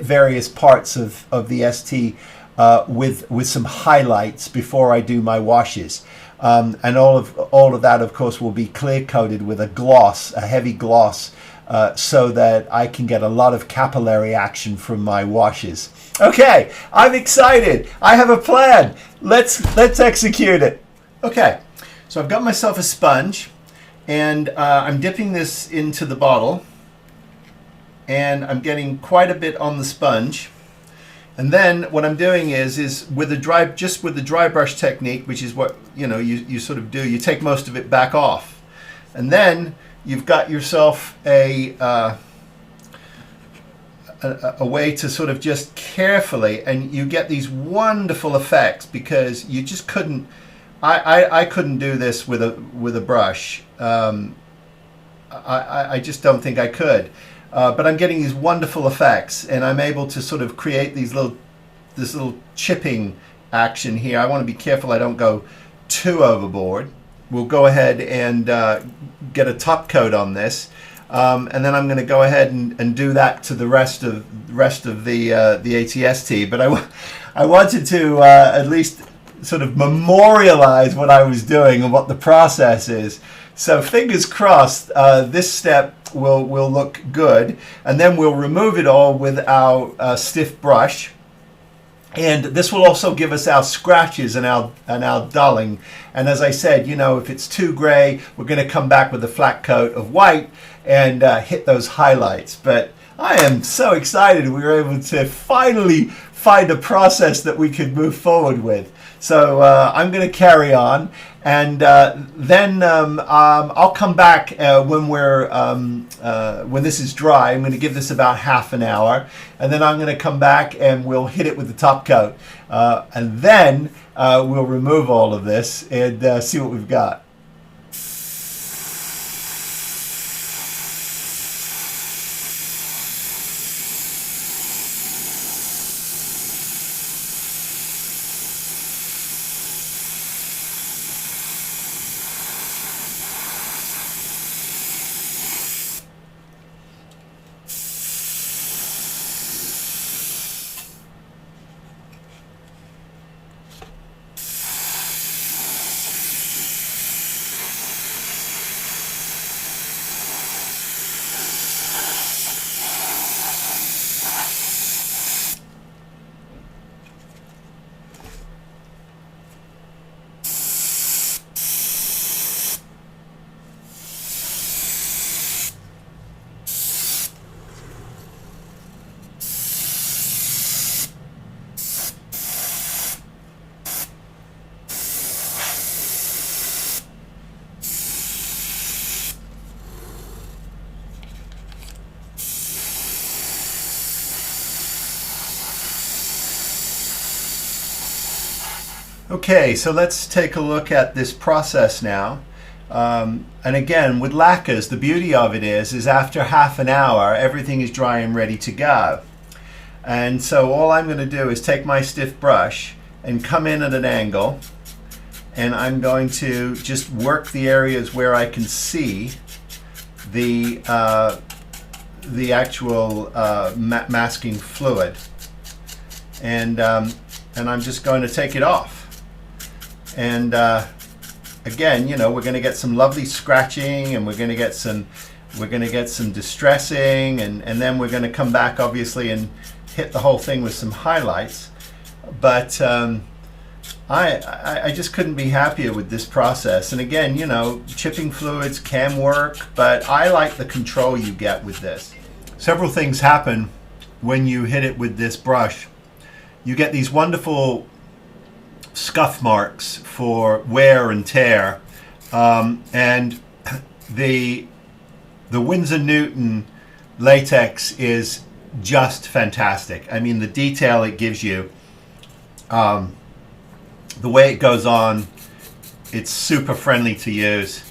Speaker 1: various parts of the ST with some highlights before I do my washes. And all of that, of course, will be clear coated with a gloss, a heavy gloss, so that I can get a lot of capillary action from my washes. Okay, I'm excited. I have a plan. Let's execute it. Okay, so I've got myself a sponge, and I'm dipping this into the bottle, and I'm getting quite a bit on the sponge. And then what I'm doing is with the dry brush technique, which is what you sort of do. You take most of it back off, and then you've got yourself a way to sort of just carefully, and you get these wonderful effects because you just couldn't. I couldn't do this with a brush. I just don't think I could. But I'm getting these wonderful effects, and I'm able to sort of create this little chipping action here. I want to be careful I don't go too overboard. We'll go ahead and get a top coat on this, and then I'm going to go ahead and do that to the rest of the ATST. But I wanted to at least sort of memorialize what I was doing and what the process is. So fingers crossed, this step will look good, and then we'll remove it all with our stiff brush. And this will also give us our scratches and our dulling. And as I said, if it's too gray, we're going to come back with a flat coat of white and hit those highlights. But I am so excited we were able to finally find a process that we could move forward with. So I'm going to carry on, and then I'll come back when this is dry. I'm going to give this about half an hour, and then I'm going to come back and we'll hit it with the top coat, and then we'll remove all of this and see what we've got. Okay, so let's take a look at this process now. And again, with lacquers, the beauty of it is after half an hour, everything is dry and ready to go. And so all I'm going to do is take my stiff brush and come in at an angle, and I'm going to just work the areas where I can see the actual masking fluid, and I'm just going to take it off. And again, we're going to get some lovely scratching, and we're going to get some distressing, and then we're going to come back obviously and hit the whole thing with some highlights. But I just couldn't be happier with this process. And again, chipping fluids can work, but I like the control you get with this. Several things happen when you hit it with this brush. You get these wonderful scuff marks for wear and tear, and the Winsor Newton latex is just fantastic. I mean, the detail it gives you, the way it goes on, it's super friendly to use,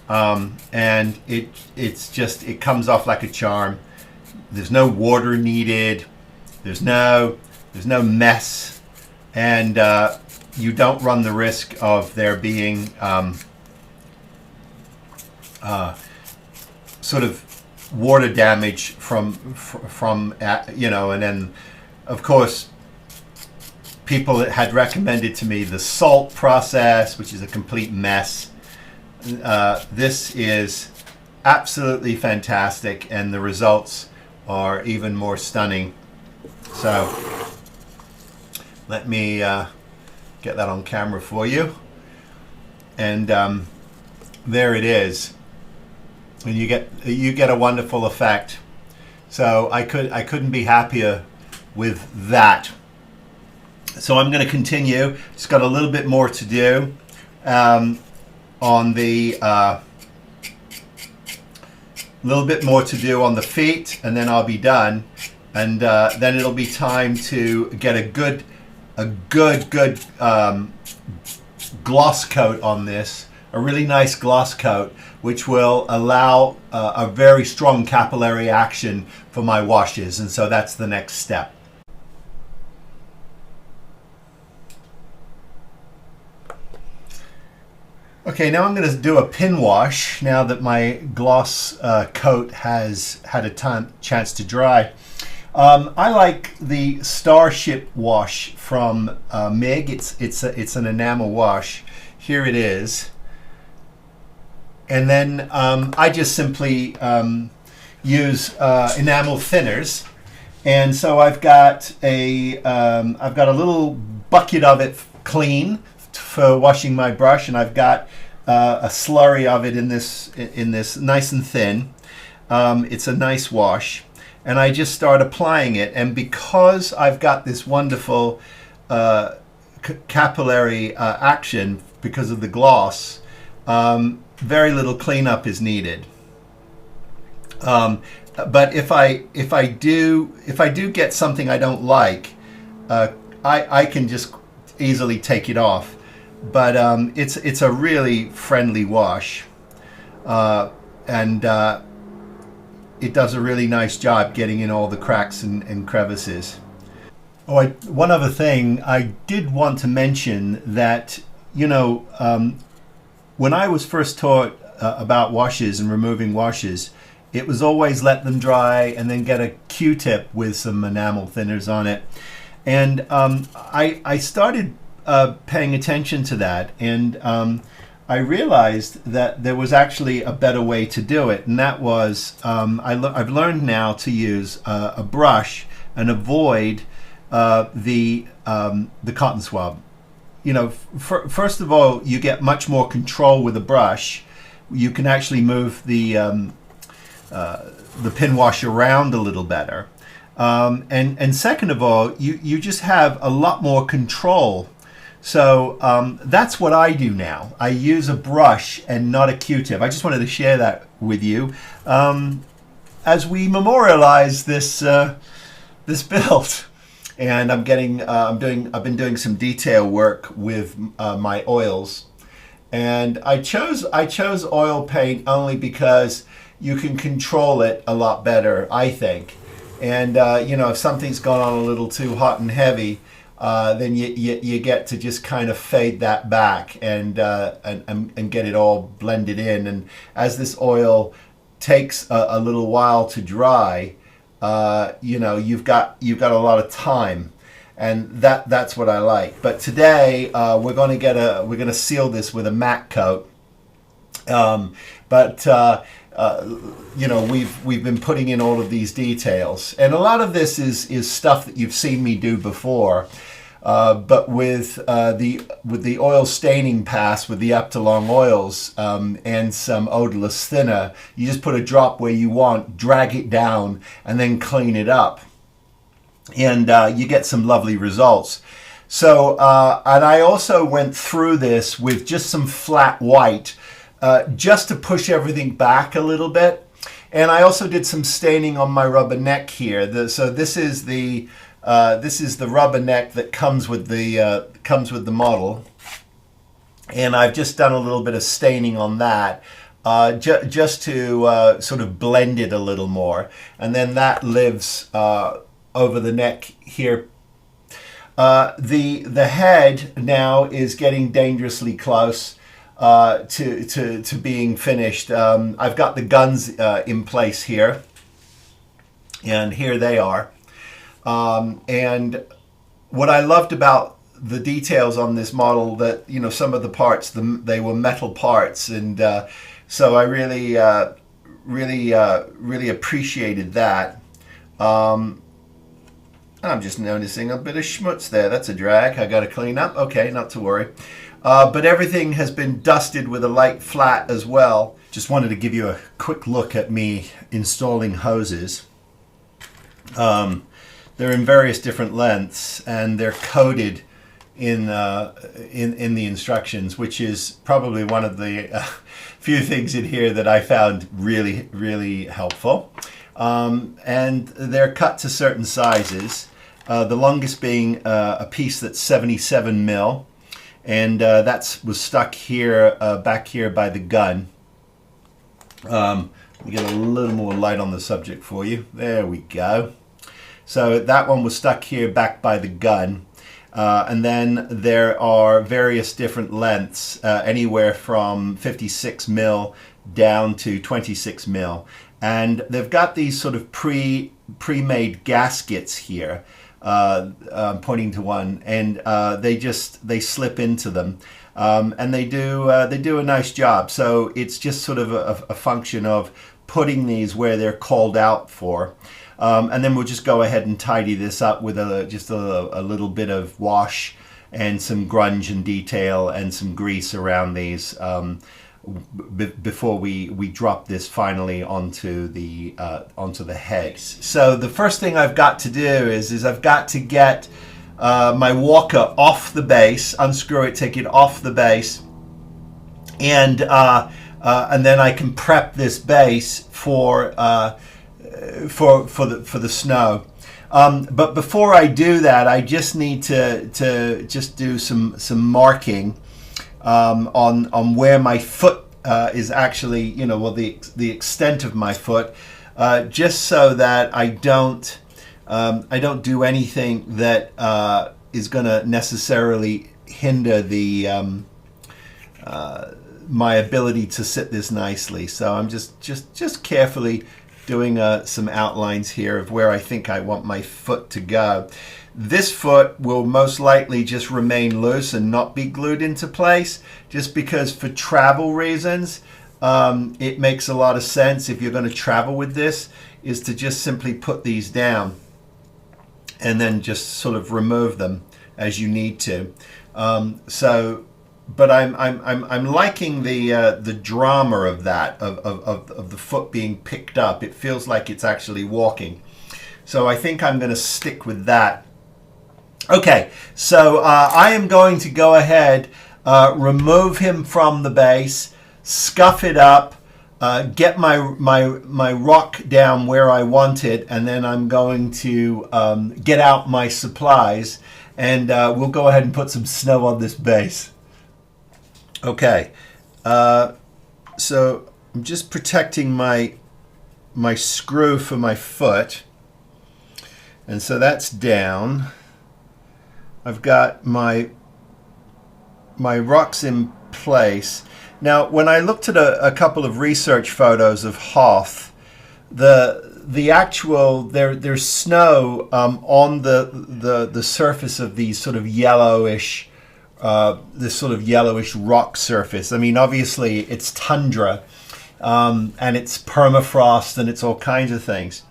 Speaker 1: and it comes off like a charm. There's no water needed. There's no mess, and you don't run the risk of there being sort of water damage from and then of course people had recommended to me the salt process, which is a complete mess. This is absolutely fantastic, and the results are even more stunning. So let me get that on camera for you, and there it is, and you get a wonderful effect. So I couldn't be happier with that. So I'm going to continue. It's got a little bit more to do on the feet, and then I'll be done, and then it'll be time to get a good gloss coat on this a really nice gloss coat, which will allow a very strong capillary action for my washes. And so that's the next step. Okay, now I'm going to do a pin wash now that my gloss coat has had a chance to dry. I like the Starship wash from MIG. It's an enamel wash. Here it is. And then I just simply use enamel thinners. And so I've got a little bucket of it clean for washing my brush, and I've got a slurry of it in this nice and thin. It's a nice wash, and I just start applying it. And because I've got this wonderful capillary action because of the gloss, very little cleanup is needed. But if I do get something I don't like, I can just easily take it off. But it's a really friendly wash, and it does a really nice job getting in all the cracks and crevices. Oh, one other thing I did want to mention that, when I was first taught about washes and removing washes, it was always let them dry and then get a Q-tip with some enamel thinners on it. And I started paying attention to that, and I realized that there was actually a better way to do it, and that was I've learned now to use a brush and avoid the cotton swab. First of all, you get much more control with a brush. You can actually move the pin wash around a little better, and second of all, you just have a lot more control. So that's what I do now. I use a brush and not a Q-tip. I just wanted to share that with you as we memorialize this build. And I've been doing some detail work with my oils, and I chose oil paint only because you can control it a lot better, I think. And if something's gone on a little too hot and heavy, then you get to just kind of fade that back and get it all blended in. And as this oil takes a little while to dry, you've got a lot of time, and that's what I like. But today we're going to seal this with a matte coat. We've been putting in all of these details, and a lot of this is stuff that you've seen me do before. But with the oil staining pass with the Eptilon oils and some odorless thinner, you just put a drop where you want, drag it down, and then clean it up, and you get some lovely results. So, and I also went through this with just some flat white, just to push everything back a little bit. And I also did some staining on my rubber neck here. So this is the rubber neck that comes with the model, and I've just done a little bit of staining on that, just to sort of blend it a little more, and then that lives over the neck here. The head now is getting dangerously close to being finished. I've got the guns in place here, and here they are. And what I loved about the details on this model, that some of the parts, they were metal parts, and so I really appreciated that. I'm just noticing a bit of schmutz there. That's a drag. I got to clean up. Okay, not to worry. But everything has been dusted with a light flat as well. Just wanted to give you a quick look at me installing hoses. They're in various different lengths, and they're coded in the instructions, which is probably one of the few things in here that I found really, really helpful. And they're cut to certain sizes, the longest being a piece that's 77 mil, and that was stuck here, back here by the gun. Let me get a little more light on the subject for you. There we go. So that one was stuck here back by the gun. And then there are various different lengths, anywhere from 56 mil down to 26 mil. And they've got these sort of pre-made gaskets here, pointing to one, and they slip into them. And they do a nice job. So it's just sort of a function of putting these where they're called out for. And then we'll just go ahead and tidy this up with just a little bit of wash and some grunge and detail and some grease around these before we drop this finally onto the head. So the first thing I've got to do is I've got to get my walker off the base, unscrew it, take it off the base, and then I can prep this base for the snow. But before I do that, I just need to just do some marking on where my foot is actually, the extent of my foot, just so that I don't do anything that is going to necessarily hinder my ability to sit this nicely. So I'm just carefully doing some outlines here of where I think I want my foot to go. This foot will most likely just remain loose and not be glued into place, just because for travel reasons, it makes a lot of sense if you're going to travel with this, is to just simply put these down and then just sort of remove them as you need to. But I'm liking the drama of that, of the foot being picked up. It feels like it's actually walking. So I think I'm going to stick with that. Okay, so I am going to go ahead, remove him from the base, scuff it up, get my rock down where I want it, and then I'm going to get out my supplies, and we'll go ahead and put some snow on this base. Okay, so I'm just protecting my screw for my foot, and so that's down. I've got my rocks in place. Now, when I looked at a couple of research photos of Hoth, the actual there's snow on the surface of these sort of yellowish. This sort of yellowish rock surface. I mean, obviously it's tundra, and it's permafrost, and it's all kinds of things.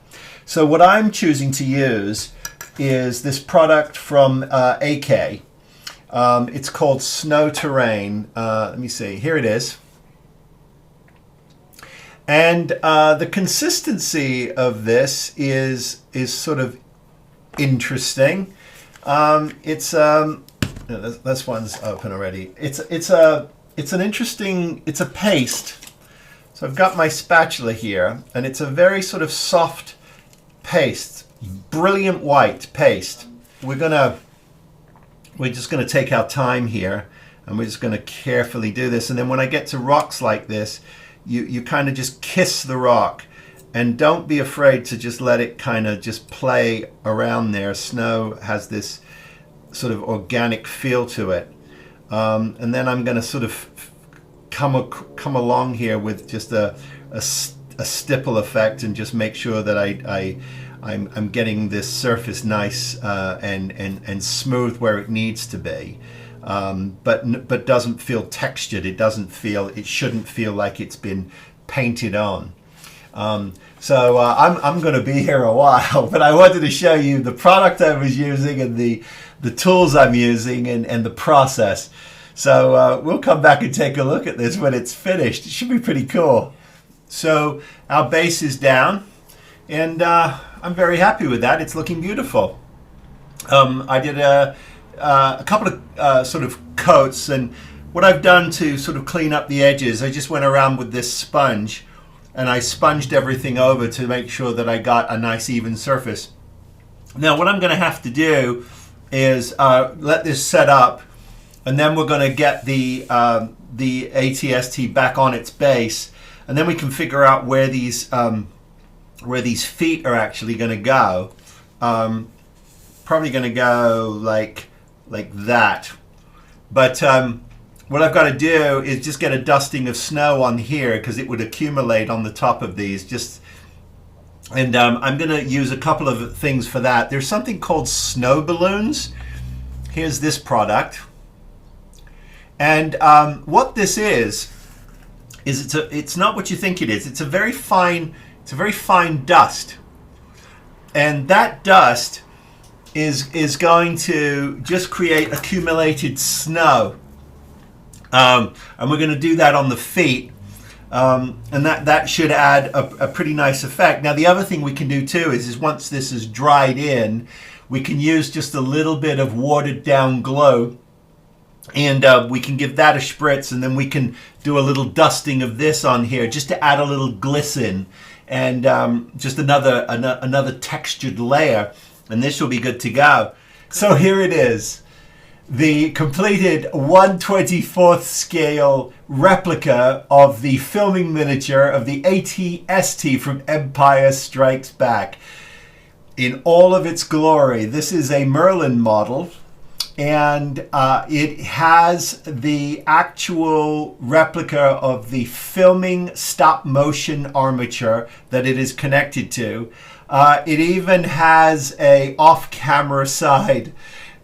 Speaker 1: So what I'm choosing to use is this product from AK. It's called Snow Terrain. Let me see. Here it is. And the consistency of this is sort of interesting. This one's open already. It's a paste. So I've got my spatula here, and it's a very sort of soft paste, brilliant white paste. We're just gonna take our time here, and we're just gonna carefully do this. And then when I get to rocks like this, you kind of just kiss the rock, and don't be afraid to just let it kind of just play around there. Snow has this sort of organic feel to it, and then I'm going to sort of come along here with just a stipple effect, and just make sure that I'm getting this surface nice and smooth where it needs to be, but doesn't feel textured. It shouldn't feel like it's been painted on. So I'm going to be here a while, but I wanted to show you the product I was using and the tools I'm using and the process. So we'll come back and take a look at this when it's finished. It should be pretty cool. So our base is down, and I'm very happy with that. It's looking beautiful. I did a couple of sort of coats, and what I've done to sort of clean up the edges, I just went around with this sponge, and I sponged everything over to make sure that I got a nice even surface. Now what I'm going to have to do is let this set up and then we're going to get the ATST back on its base, and then we can figure out where these feet are actually going to go. Probably going to go like that. But what I've got to do is just get a dusting of snow on here, because it would accumulate on the top of these. And I'm going to use a couple of things for that. There's something called snow balloons. Here's this product. And what this is it's not what you think it is. It's a very fine dust. And that dust is going to just create accumulated snow. And we're going to do that on the feet. And that should add a pretty nice effect. Now, the other thing we can do too is once this is dried in, we can use just a little bit of watered down glue, and we can give that a spritz, and then we can do a little dusting of this on here just to add a little glisten and just another textured layer, and this will be good to go. So here it is. The completed 1/24th scale replica of the filming miniature of the ATST from Empire Strikes Back. In all of its glory. This is a Merlin model, and it has the actual replica of the filming stop motion armature that it is connected to. It even has a off-camera side.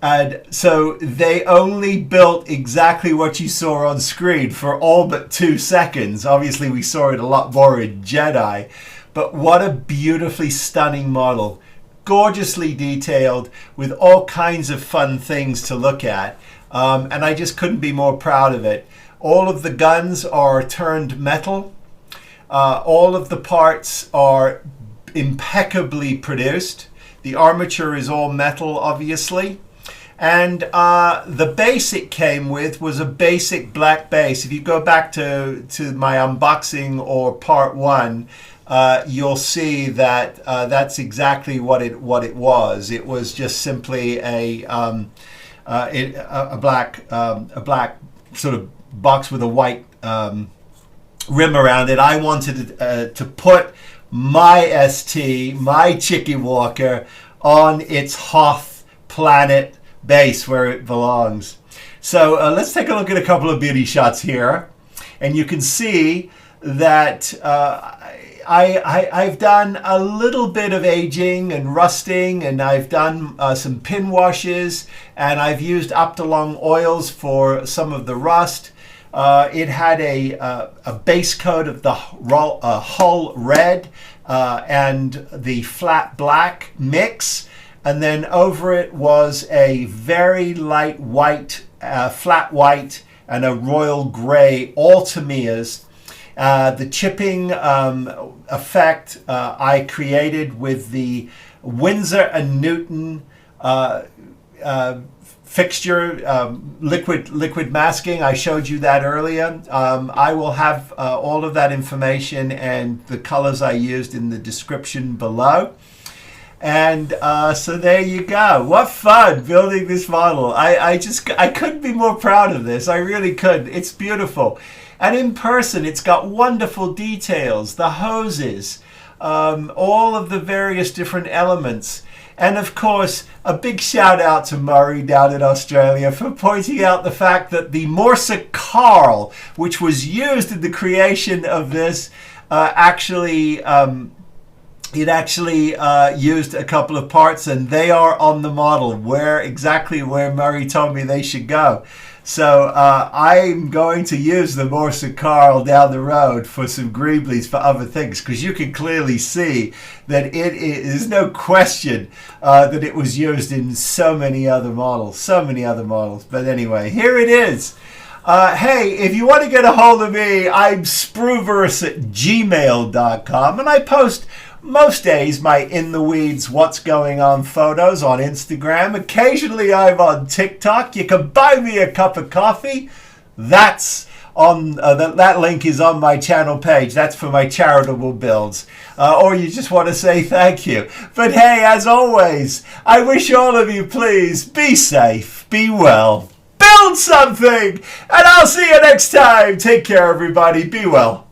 Speaker 1: And so they only built exactly what you saw on screen for all but 2 seconds. Obviously, we saw it a lot more in Jedi. But what a beautifully stunning model. Gorgeously detailed with all kinds of fun things to look at. And I just couldn't be more proud of it. All of the guns are turned metal. All of the parts are impeccably produced. The armature is all metal, obviously. And the base it came with was a basic black base. If you go back to my unboxing or part 1, you'll see that that's exactly what it was. It was just simply a black sort of box with a white rim around it. I wanted to put my ST, my Chicken Walker, on its Hoth planet base where it belongs. So let's take a look at a couple of beauty shots here, and you can see that I've done a little bit of aging and rusting, and I've done some pin washes, and I've used Optolong oils for some of the rust. It had a base coat of the hull red and the flat black mix. And then over it was a very light white, flat white, and a royal gray, all Tamiya's. The chipping effect I created with the Winsor & Newton fixture, liquid masking. I showed you that earlier. I will have all of that information and the colors I used in the description below. And so there you go. What fun building this model. I couldn't be more proud of this. I really couldn't. It's beautiful. And in person, it's got wonderful details. The hoses, all of the various different elements. And of course, a big shout out to Murray down in Australia for pointing out the fact that the Morse Carl, which was used in the creation of this, it actually used a couple of parts, and they are on the model exactly where Murray told me they should go. So I'm going to use the Morse Carl down the road for some Greeblies for other things, because you can clearly see that it is no question that it was used in so many other models. But anyway, here it is. Hey, if you want to get a hold of me, I'm spruverse@gmail.com, and I post most days my in the weeds what's going on photos on Instagram. Occasionally I'm on TikTok. You can buy me a cup of coffee. That's on that link is on my channel page. That's for my charitable builds. Or you just want to say thank you. But hey, as always, I wish all of you, please be safe, be well, build build something. And I'll see you next time. Take care, everybody. Be well.